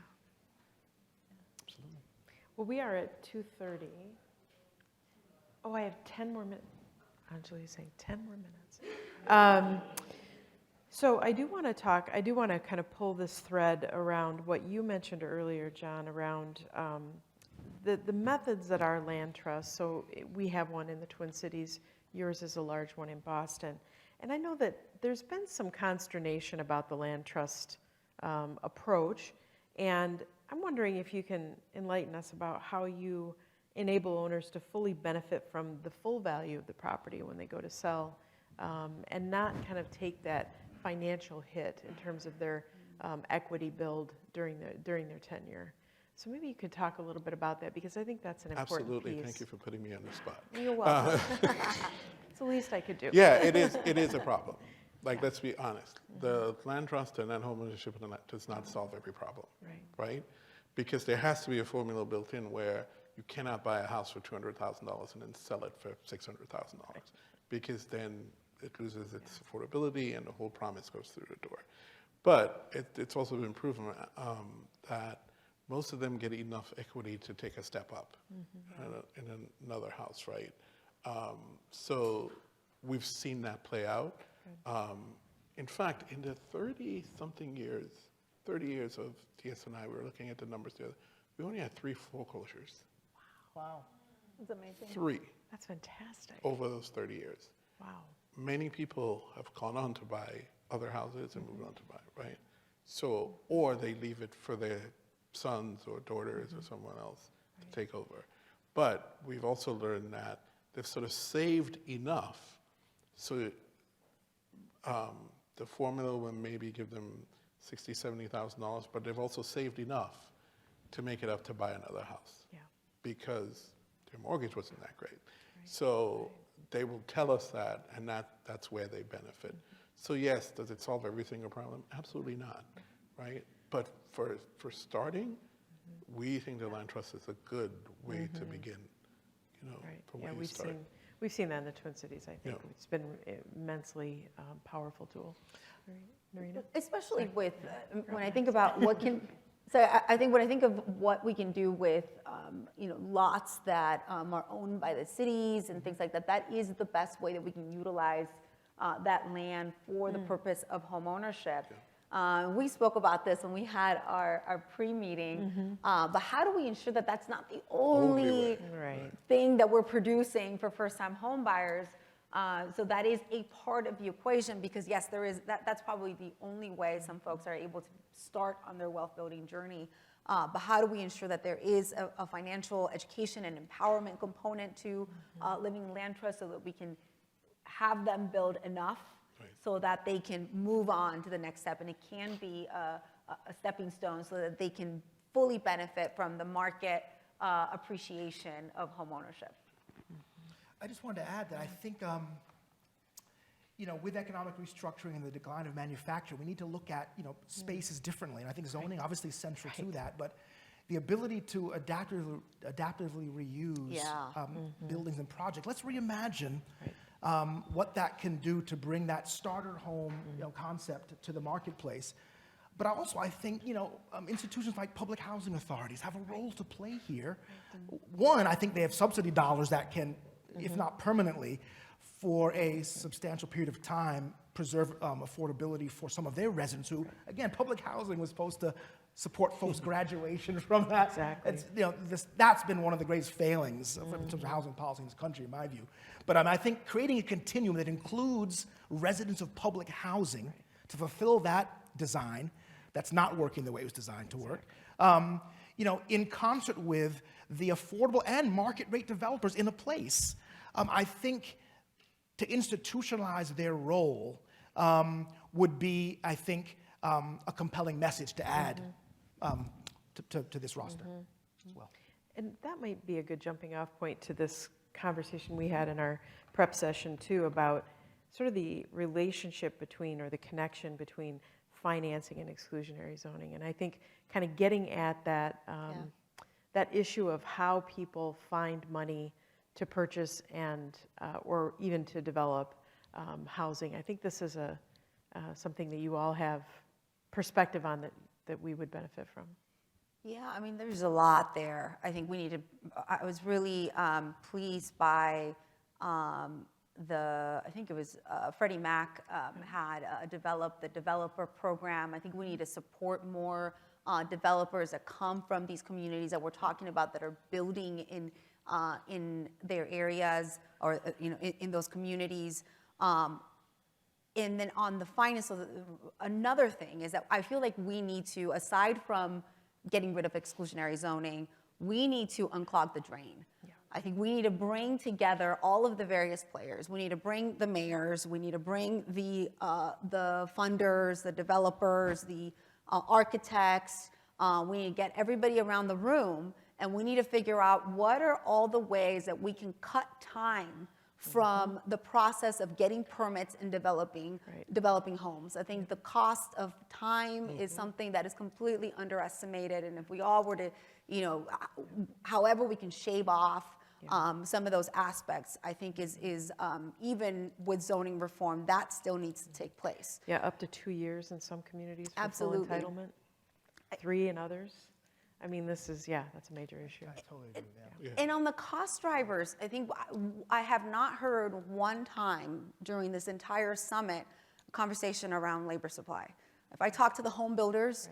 Well, we are at 2:30. Oh, I have 10 more minutes. Anjali's saying 10 more minutes. So I do want to kind of pull this thread around what you mentioned earlier, John, around the methods that our land trusts. So we have one in the Twin Cities. Yours is a large one in Boston. And I know that there's been some consternation about the land trust approach. And I'm wondering if you can enlighten us about how you enable owners to fully benefit from the full value of the property when they go to sell, and not kind of take that financial hit in terms of their equity build during their tenure. So maybe you could talk a little bit about that, because I think that's an important Absolutely. piece. Thank you for putting me on the spot. You're welcome. It's the least I could do. Yeah, it is a problem. Like, let's be honest. The land trust and land home ownership does not solve every problem, right? Because there has to be a formula built in where you cannot buy a house for $200,000 and then sell it for $600,000, because then it loses its affordability and the whole promise goes through the door. But it's also been proven that most of them get enough equity to take a step up in another house, right? So we've seen that play out. In fact, in the 30-something years, 30 years of TS&I, we were looking at the numbers the other, we only had 3 foreclosures. Wow. That's amazing. 3 That's fantastic. over those 30 years. Wow. Many people have gone on to buy other houses and moved on to buy, right? So, or they leave it for their sons or daughters or someone else to take over. But we've also learned that they've sort of saved enough, so the formula will maybe give them $60,000, $70,000, but they've also saved enough to make it up to buy another house. Yeah. Because their mortgage wasn't that great. So they will tell us that, and that's where they benefit. So yes, does it solve every single problem? Absolutely not, right? But for starting, we think the land trust is a good way to begin, from where you start. We've seen that in the Twin Cities, I think. Yeah. It's been an immensely powerful tool. Noerena? Especially with, when I think about what can, so I think when I think of what we can do with, lots that are owned by the cities and things like that, that is the best way that we can utilize that land for the purpose of home ownership. We spoke about this when we had our pre-meeting, but how do we ensure that that's not the only thing that we're producing for first-time home buyers? So that is a part of the equation, because yes, there is that's probably the only way some folks are able to start on their wealth building journey. But how do we ensure that there is a financial education and empowerment component to living land trust, so that we can have them build enough so that they can move on to the next step, and it can be a stepping stone so that they can fully benefit from the market appreciation of home ownership. I just wanted to add that I think, with economic restructuring and the decline of manufacture, we need to look at, spaces differently. And I think zoning obviously is central to that, but the ability to adaptively reuse buildings and projects. Let's reimagine what that can do to bring that starter home concept to the marketplace. But also, I think, institutions like public housing authorities have a role to play here. One, I think they have subsidy dollars that can, if not permanently, for a substantial period of time, preserve affordability for some of their residents who, again, public housing was supposed to support folks' graduation from that. Exactly. That's been one of the greatest failings in terms of housing policy in this country, in my view. But I think creating a continuum that includes residents of public housing to fulfill that design that's not working the way it was designed to work, in concert with the affordable and market rate developers in a place, I think to institutionalize their role would be, I think, a compelling message to add to this roster as well. And that might be a good jumping off point to this conversation we had in our prep session too, about sort of the relationship between, or the connection between, financing and exclusionary zoning. And I think kind of getting at that, that issue of how people find money to purchase and, or even to develop housing. I think this is something that you all have perspective on that we would benefit from. Yeah, I mean, there's a lot there. I think we need to, I was really pleased by I think it was Freddie Mac had developed the developer program. I think we need to support more developers that come from these communities that we're talking about, that are building in their areas, or in those communities. And then on the finance, another thing is that I feel like we need to, aside from getting rid of exclusionary zoning, we need to unclog the drain. Yeah. I think we need to bring together all of the various players. We need to bring the mayors. We need to bring the funders, the developers, the architects. We need to get everybody around the room, and we need to figure out what are all the ways that we can cut time from the process of getting permits and developing homes. I think the cost of time is something that is completely underestimated, and if we all were to, however we can shave off some of those aspects, I think is even with zoning reform, that still needs to take place. Yeah, up to 2 years in some communities for Absolutely. full entitlement, 3 in others. I mean, that's a major issue. I totally agree with that. Yeah. And on the cost drivers, I think I have not heard one time during this entire summit a conversation around labor supply. If I talk to the home builders,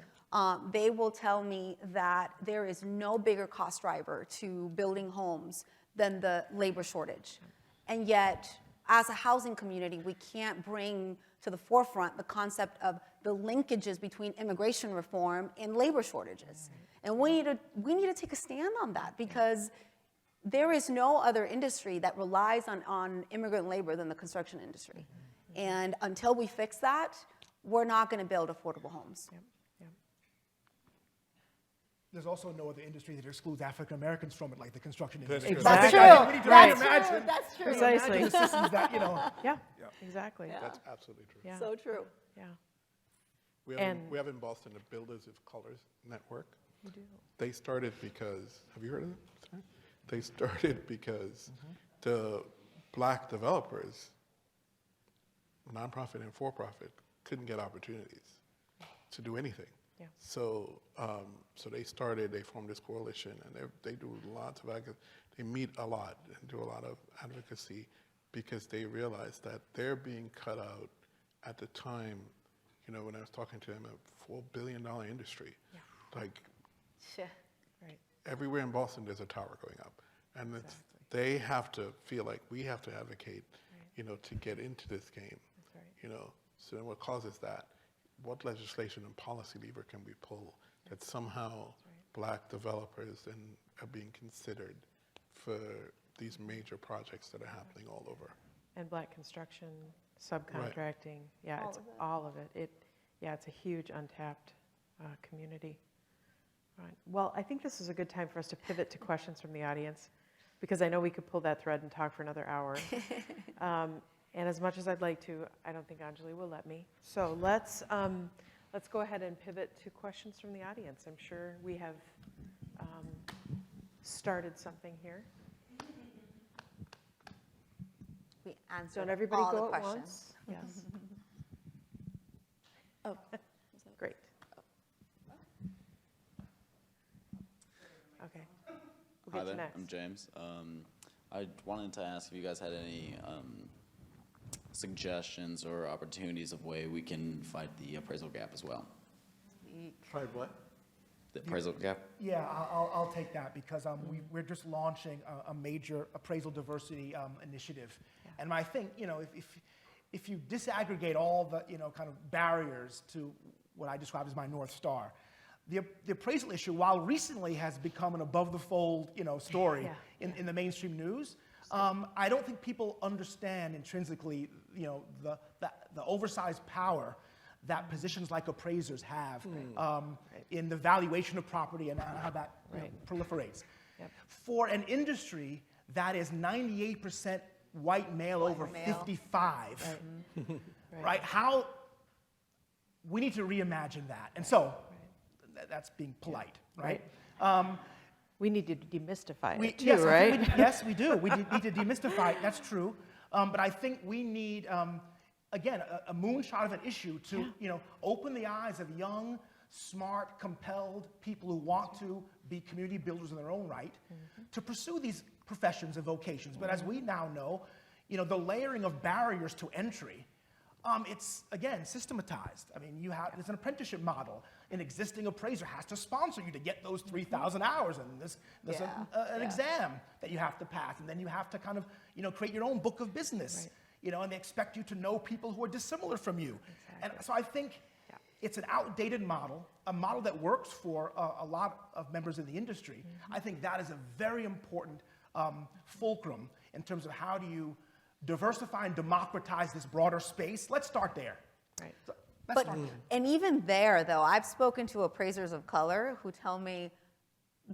they will tell me that there is no bigger cost driver to building homes than the labor shortage. And yet, as a housing community, we can't bring to the forefront the concept of the linkages between immigration reform and labor shortages. And we need to take a stand on that, because there is no other industry that relies on immigrant labor than the construction industry. And until we fix that, we're not going to build affordable homes. Yep. Yep. There's also no other industry that excludes African Americans from it, like the construction That's industry. That's Exactly. true. We need to Right. reimagine- That's true. Precisely. reimagine the systems that, Yeah, exactly. Yeah. That's absolutely true. Yeah. So true. Yeah, We And- have in Boston the Builders of Colors Network. you do. They started because, have you heard of it? Sorry? They started because the black developers, nonprofit and for-profit, couldn't get opportunities to do anything. Yeah. So they formed this coalition, and they do lots of they meet a lot and do a lot of advocacy, because they realize that they're being cut out at the time, when I was talking to them, a $4 billion industry. Yeah. Like, Sure. Right. everywhere in Boston, there's a tower going up. And they have to feel like we have to advocate, to get into this game. That's right. So then what causes that? What legislation and policy lever can we pull that somehow black developers are being considered for these major projects that are happening all over? And black construction, subcontracting, yeah, it's all of it. It's a huge untapped community. Right. Well, I think this is a good time for us to pivot to questions from the audience, because I know we could pull that thread and talk for another hour. And as much as I'd like to, I don't think Anjali will let me. So let's go ahead and pivot to questions from the audience. I'm sure we have started something here. We answered Don't everybody all go the at questions. once? Yes. Oh. Great. Okay. We'll Hi get there, you next. I'm James. I wanted to ask if you guys had any suggestions or opportunities of way we can fight the appraisal gap as well. Tried what? The appraisal gap? Yeah, I'll take that, because we're just launching a major appraisal diversity initiative. And I think, if you disaggregate all the, kind of barriers to what I describe as my North Star, the appraisal issue, while recently has become an above-the-fold, story in the mainstream news, I don't think people understand intrinsically, the oversized power that positions like appraisers have in the valuation of property and how that proliferates. Yep. For an industry that is 98% white male over male. 55, Right. right? How we need to reimagine that. And so that's being polite, right? We need to demystify it too, Yes, I right? think yes, we do. We need to demystify it. That's true. But I think we need, again, a moonshot of an issue to, open the eyes of young, smart, compelled people who want to be community builders in their own right, to pursue these professions and vocations. But as we now know, the layering of barriers to entry, it's, again, systematized. I mean, there's an apprenticeship model. An existing appraiser has to sponsor you to get those 3,000 hours, and there's an exam that you have to pass, and then you have to kind of, create your own book of business. and they expect you to know people who are dissimilar from you. And so I think it's an outdated model, a model that works for a lot of members in the industry. I think that is a very important fulcrum in terms of how do you diversify and democratize this broader space. Let's start there. Right. So let's But, start there. and even there, though, I've spoken to appraisers of color who tell me,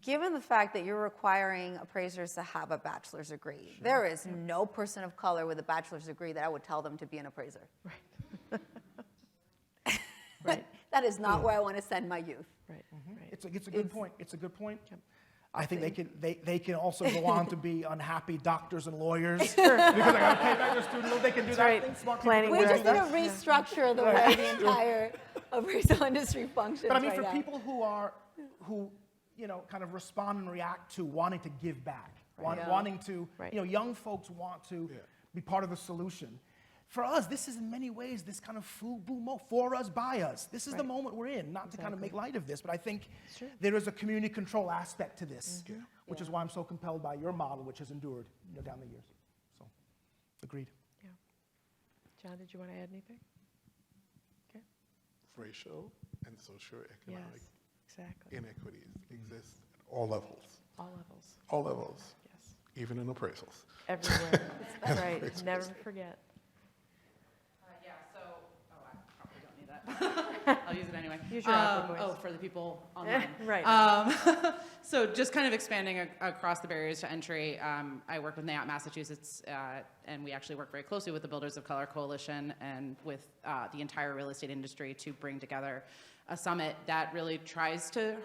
given the fact that you're requiring appraisers to have a bachelor's degree, there is no person of color with a bachelor's degree that I would tell them to be an appraiser. Right. Right. That is not where I want to send my youth. Right. Right. It's a good point. It's a good point. I think they can also go on to be unhappy doctors and lawyers because they got to pay back their student loan. They can do that. right. I think smart Planning people We can just do need to that. restructure the way the entire appraisal industry functions But I mean, right for now. people who kind of respond and react to wanting to give back, wanting to, Right. young folks want to be part of the solution. For us, this is in many ways this kind of FUBU for us, by us. This is the Right. moment we're in, not to kind of make light of this, but I think Sure. there is a community control aspect to this, which is why I'm so compelled by your model, which has endured down the years. So, agreed. Yeah. John, did you want to add anything? Okay. Racial and socioeconomic Yes. Exactly. inequities exist at all levels. All levels. All levels, Yes. even in appraisals. Everywhere. That's right. Never forget. Yeah, so, I probably don't need that. I'll use it anyway. Use your awkward voice. Oh, for the people online. Right. So just kind of expanding across the barriers to entry, I work with NAIOP Massachusetts, and we actually work very closely with the Builders of Color Coalition and with the entire real estate industry to bring together a summit that really tries to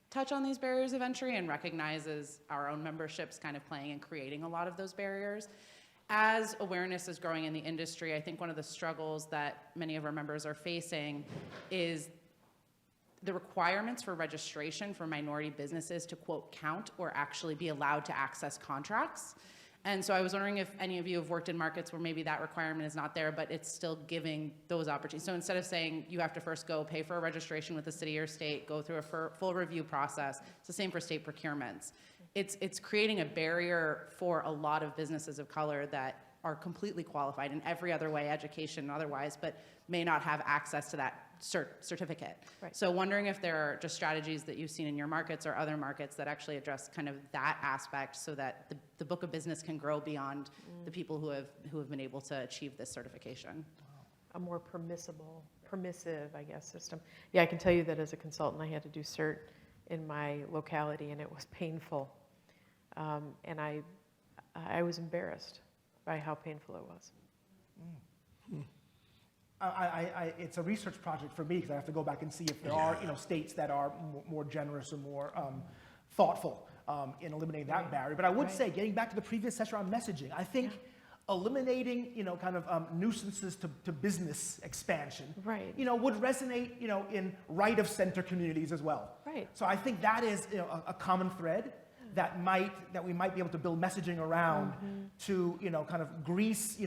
touch on these barriers of entry and recognizes our own memberships kind of playing and creating a lot of those barriers. As awareness is growing in the industry, I think one of the struggles that many of our members are facing is the requirements for registration for minority businesses to, quote, count or actually be allowed to access contracts. And so I was wondering if any of you have worked in markets where maybe that requirement is not there, but it's still giving those opportunities. So instead of saying you have to first go pay for a registration with the city or state, go through a full review process, it's the same for state procurements. It's creating a barrier for a lot of businesses of color that are completely qualified in every other way, education and otherwise, but may not have access to that certificate. Right. So wondering if there are just strategies that you've seen in your markets or other markets that actually address kind of that aspect so that the book of business can grow beyond the people who have been able to achieve this certification. A more permissive, I guess, system. Yeah, I can tell you that as a consultant, I had to do cert in my locality, and it was painful. And I was embarrassed by how painful it was. It's a research project for me because I have to go back and see if there are states that are more generous or more thoughtful in eliminating that barrier. But I would say, getting back to the previous session on messaging, I think eliminating kind of nuisances to business expansion Right. would resonate in right of center communities as well. Right. So I think that is a common thread that we might be able to build messaging around to kind of grease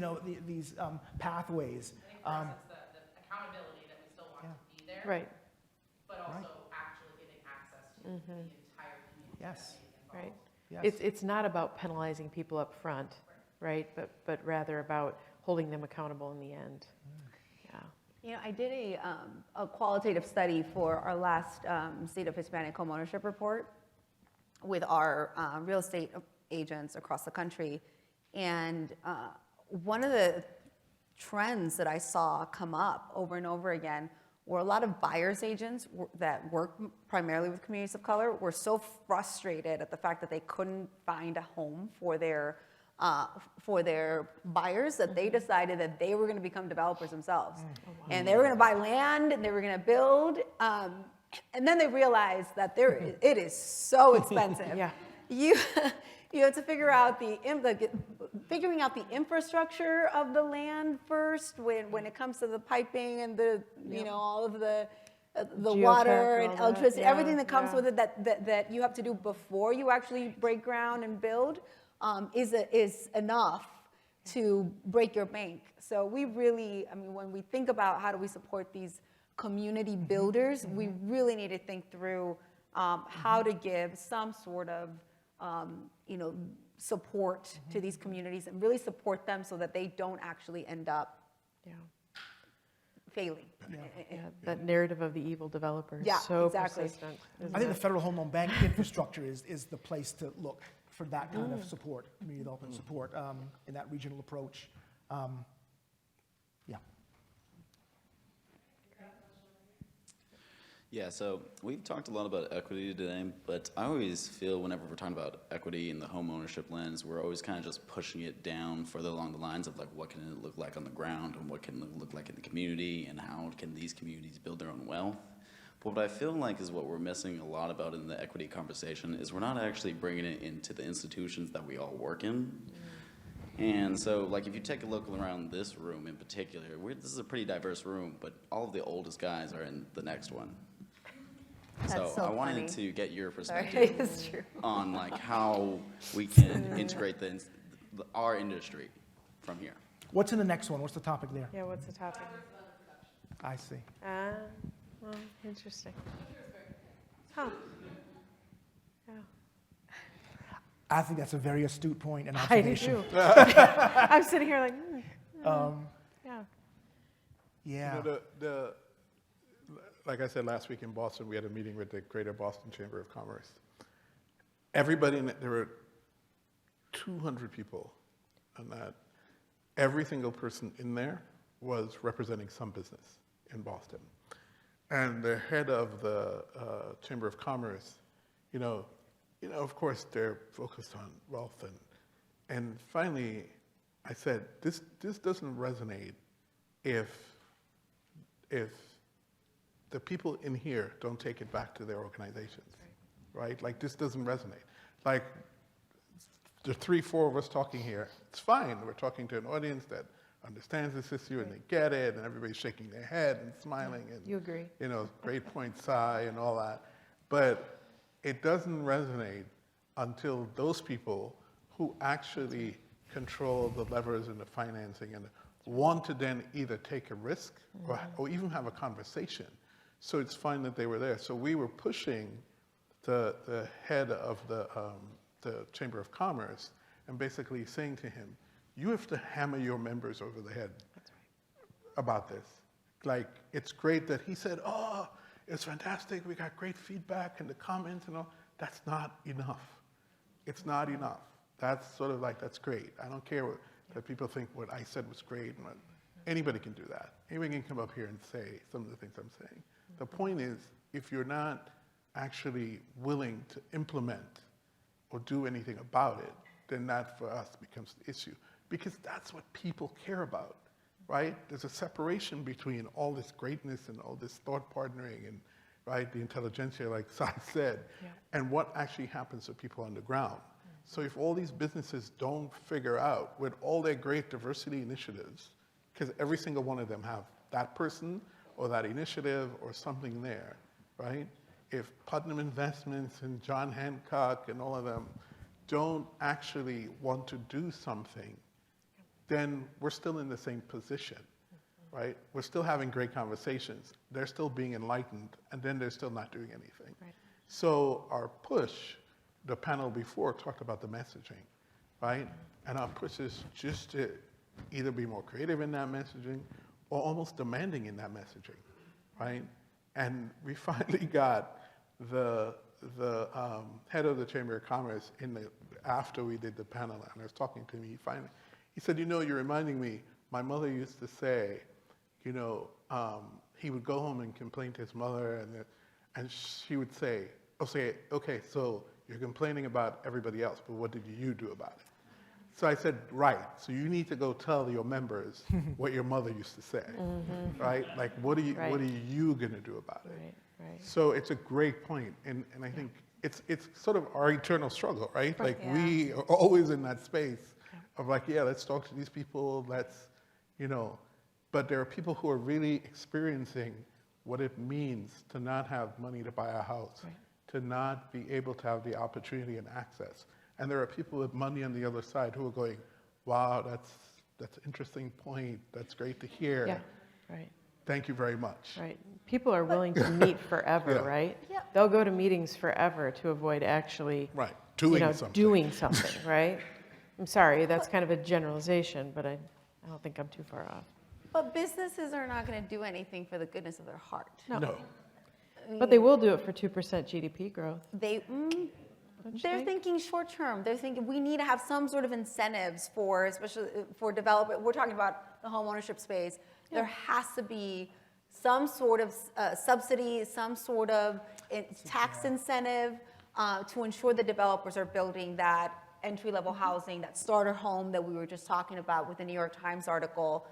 these pathways. I think for us it's the accountability that we still want to be there, Right. but also actually giving access to the entire community. Yes. Right. Yes. It's not about penalizing people up front, right? But rather about holding them accountable in the end. Yeah. I did a qualitative study for our last State of Hispanic Homeownership report with our real estate agents across the country. And one of the trends that I saw come up over and over again were a lot of buyer's agents that work primarily with communities of color were so frustrated at the fact that they couldn't find a home for their buyers that they decided that they were going to become developers themselves. And they were going to buy land and they were going to build. And then they realized that it is so expensive. Yeah. You have to figure out figuring out the infrastructure of the land first when it comes to the piping and all of the water and all that, electricity, yeah, everything that comes yeah. with it that you have to do before you actually break ground and build is enough to break your bank. So we really, when we think about how do we support these community builders, we really need to think through how to give some sort of support to these communities and really support them so that they don't actually end up Yeah. failing. Yeah, that narrative of the evil developer is Yeah, so exactly. persistent. isn't I think it? the Federal Home Loan Bank infrastructure is the place to look for that kind of support, community development support in that regional approach. Yeah. Yeah, so we've talked a lot about equity today, but I always feel whenever we're talking about equity in the home ownership lens, we're always kind of just pushing it down further along the lines of like what can it look like on the ground and what can it look like in the community and how can these communities build their own wealth. But what I feel like is what we're missing a lot about in the equity conversation is we're not actually bringing it into the institutions that we all work in. And so, like, if you take a look around this room in particular, this is a pretty diverse room, but all of the oldest guys are in the next one. That's so I wanted funny. to get your Sorry, perspective it's true. on like how we can integrate our industry from here. What's in the next one? What's the topic there? Yeah, what's the topic? I see. Well, interesting. Huh. Yeah. I think that's a very astute point and I do observation. too. I'm sitting here like, yeah. Yeah. You know, like I said last week in Boston, we had a meeting with the Greater Boston Chamber of Commerce. Everybody, there were 200 people, and that every single person in there was representing some business in Boston. And the head of the Chamber of Commerce, of course, they're focused on wealth, and finally, I said, this doesn't resonate if the people in here don't take it back to their organizations, right? Like, this doesn't resonate. Like, the 3-4 of us talking here, it's fine. We're talking to an audience that understands this issue and they get it, and everybody's shaking their head and smiling and You agree. great point, sigh, and all that. But it doesn't resonate until those people who actually control the levers and the financing and want to then either take a risk or even have a conversation. So it's fine that they were there. So we were pushing the head of the Chamber of Commerce and basically saying to him, you have to hammer your members over the head about this. Like, it's great that he said, oh, it's fantastic, we got great feedback and the comments and all. That's not enough. It's not enough. That's sort of like, that's great. I don't care that people think what I said was great. Anybody can do that. Anybody can come up here and say some of the things I'm saying. The point is, if you're not actually willing to implement or do anything about it, then that for us becomes the issue. Because that's what people care about, right? There's a separation between all this greatness and all this thought partnering and, right, the intelligentsia, like Sai said, and what actually happens to people on the ground. So if all these businesses don't figure out with all their great diversity initiatives, because every single one of them have that person or that initiative or something there, right? If Putnam Investments and John Hancock and all of them don't actually want to do something, then we're still in the same position, right? We're still having great conversations. They're still being enlightened, and then they're still not doing anything. Right. So our push, the panel before talked about the messaging, right? And our push is just to either be more creative in that messaging or almost demanding in that messaging, right? And we finally got the head of the Chamber of Commerce after we did the panel, and I was talking to him, he said, you're reminding me, my mother used to say, he would go home and complain to his mother, and she would say, okay, so you're complaining about everybody else, but what did you do about it? So I said, right, so you need to go tell your members what your mother used to say, right? Like, what are you gonna do about it? Right. So it's a great point, and I think it's sort of our eternal struggle, right? Like, we are always in that space of like, let's talk to these people, but there are people who are really experiencing what it means to not have money to buy a house, to not be able to have the opportunity and access. And there are people with money on the other side who are going, wow, that's an interesting point, that's great to hear. Yeah, right. Thank you very much. Right. People are willing to meet forever, Yeah. right? Yeah. They'll go to meetings forever to avoid actually Right, doing something. doing something, right? I'm sorry, that's kind of a generalization, but I don't think I'm too far off. But businesses are not going to do anything for the goodness of their heart. No. But they will do it for 2% GDP growth. They're think? thinking short term. They're thinking we need to have some sort of incentives for, especially for development. We're talking about the home ownership space. There has to be some sort of subsidy, some sort of tax incentive to ensure the developers are building that entry-level housing, that starter home that we were just talking about with the New York Times article.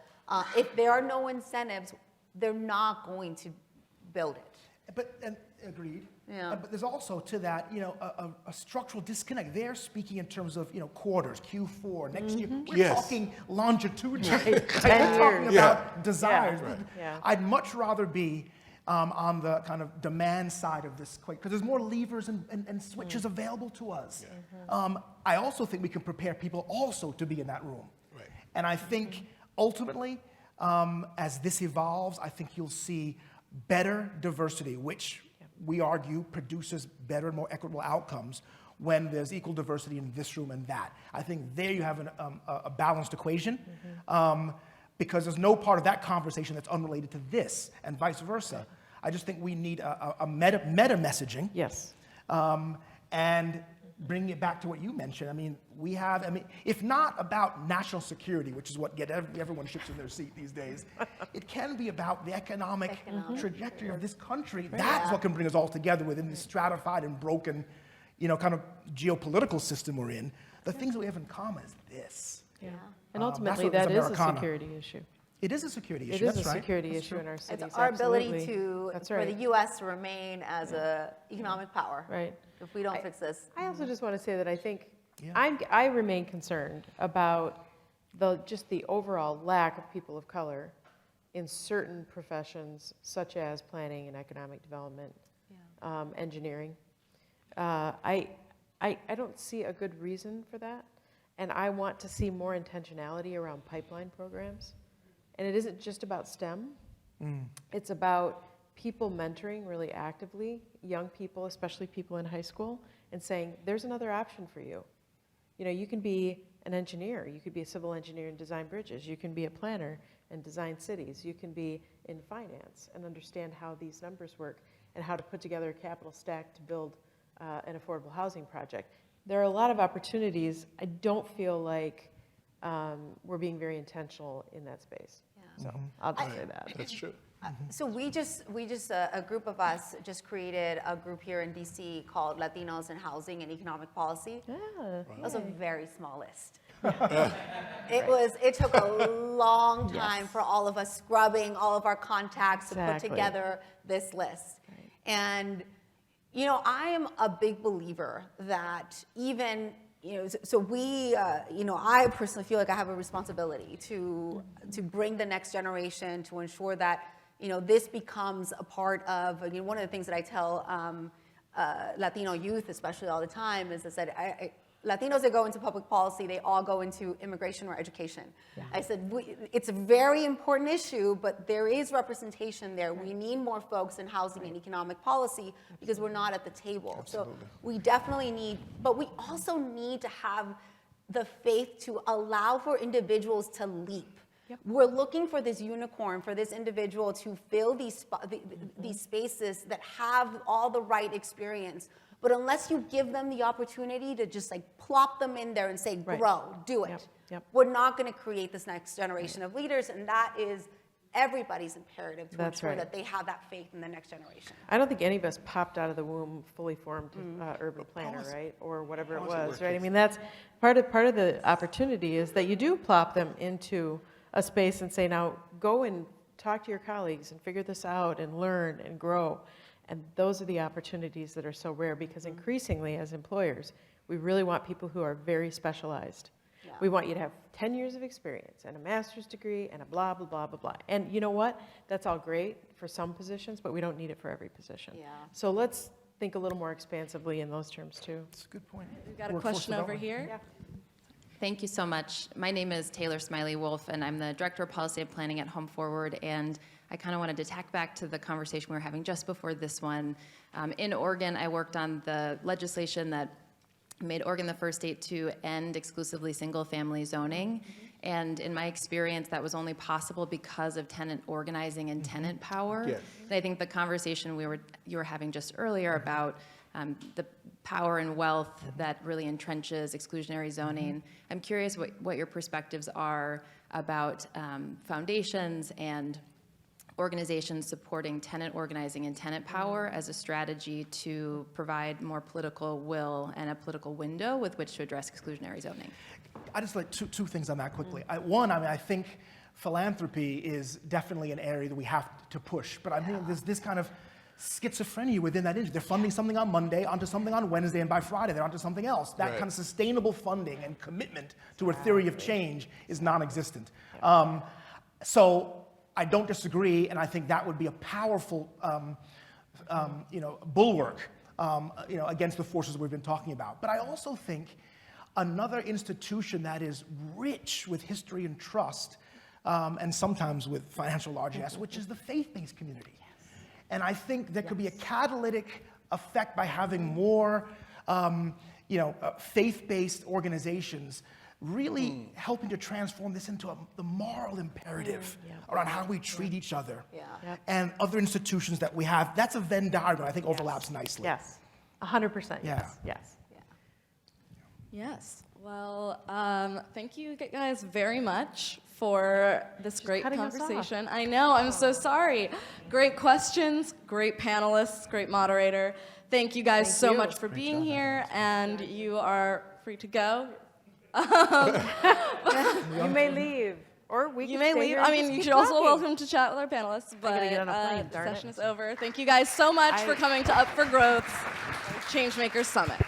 If there are no incentives, they're not going to build it. And agreed. Yeah. But there's also to that, a structural disconnect. They're speaking in terms of, quarters, Q4, next year. We're Yes. talking longitudinally. Right. 10 We're talking years. about desires. Yeah. Right. Yeah. I'd much rather be on the kind of demand side of this, because there's more levers and switches available to us. I also think we can prepare people also to be in that room. Right. And I think ultimately, as this evolves, I think you'll see better diversity, which we argue produces better and more equitable outcomes when there's equal diversity in this room and that. I think there you have a balanced equation, because there's no part of that conversation that's unrelated to this, and vice versa. I just think we need a meta messaging. Yes. And bringing it back to what you mentioned, if not about national security, which is what everyone ships in their seat these days, it can be about the economic trajectory of this country. That's what can bring us all together within this stratified and broken, kind of geopolitical system we're in. The things that we have in common is this. Yeah. And That's ultimately, what is that is a Americana. security issue. It is a security It issue. is That's a right. security That's issue true. in our cities. It's our ability absolutely. That's for right. the U.S. to remain as a economic power. Right. If we don't fix this. I also just want to say that I think Yeah. I remain concerned about just the overall lack of people of color in certain professions, such as planning and economic development, engineering. I don't see a good reason for that, and I want to see more intentionality around pipeline programs. And it isn't just about STEM. It's about people mentoring really actively, young people, especially people in high school, and saying, there's another option for you. You can be an engineer. You could be a civil engineer and design bridges. You can be a planner and design cities. You can be in finance and understand how these numbers work and how to put together a capital stack to build an affordable housing project. There are a lot of opportunities. I don't feel like we're being very intentional in that space. So I'll just say that. That's true. So we just a group of us just created a group here in DC called Latinos in Housing and Economic Policy. Yeah. It was a very small list. It took a long time for all of us scrubbing all of our contacts to put Exactly. together this list. And I am a big believer that even so we, I personally feel like I have a responsibility to bring the next generation, to ensure that, this becomes a part of, one of the things that I tell Latino youth, especially all the time, is I said, Latinos that go into public policy, they all go into immigration or education. Yeah. I said, it's a very important issue, but there is representation there. We need more folks in housing and economic policy because we're not at the table. Absolutely. So we definitely need, but we also need to have the faith to allow for individuals to leap. Yep. We're looking for this unicorn, for this individual to fill these spaces that have all the right experience. But unless you give them the opportunity to just plop them in there and say, grow, do it, we're not going to create this next generation of leaders. And that is everybody's imperative to ensure that they have that faith in the next generation. I don't think any of us popped out of the womb fully formed urban planner, right? Or whatever it was, right? I mean, that's part of the opportunity is that you do plop them into a space and say, now go and talk to your colleagues and figure this out and learn and grow. And those are the opportunities that are so rare because increasingly as employers, we really want people who are very specialized. Yeah. We want you to have 10 years of experience and a master's degree and a blah, blah, blah, blah, blah. And you know what? That's all great for some positions, but we don't need it for every position. Yeah. So let's think a little more expansively in those terms too. That's a good point. We've got a question over here. Yeah. Thank you so much. My name is Taylor Smiley-Wolf, and I'm the Director of Policy and Planning at Home Forward, and I kind of wanted to tack back to the conversation we were having just before this one. In Oregon, I worked on the legislation that made Oregon the first state to end exclusively single-family zoning. And in my experience, that was only possible because of tenant organizing and tenant power. Yes. And I think the conversation you were having just earlier about the power and wealth that really entrenches exclusionary zoning. I'm curious what your perspectives are about foundations and organizations supporting tenant organizing and tenant power as a strategy to provide more political will and a political window with which to address exclusionary zoning. I just like two things on that quickly. One, I think philanthropy is definitely an area that we have to push, but I think there's this kind of schizophrenia within that industry. They're funding something on Monday, onto something on Wednesday, and by Friday they're onto something else. That kind of sustainable funding and commitment to a theory of change is non-existent. So I don't disagree, and I think that would be a powerful, bulwark, against the forces we've been talking about. But I also think another institution that is rich with history and trust, and sometimes with financial largesse, which is the faith-based community. And I think there could be a catalytic effect by having more, faith-based organizations really helping to transform this into the moral imperative around how we treat each other. And other institutions that we have. That's a Venn diagram I think overlaps nicely. Yes, 100% yes, yes. Yes. Well, thank you guys very much for this great cutting us conversation. I know, I'm so sorry. Great questions, great panelists, great moderator. Thank you guys so much for being here, and you are free to go. You may leave, or we can You may stay leave. here and I mean, just you keep should also talking. welcome to chat with our panelists, but gotta get on a plane, the darn it. session is over. Thank you guys so much for coming to Up for Growth's Changemakers Summit.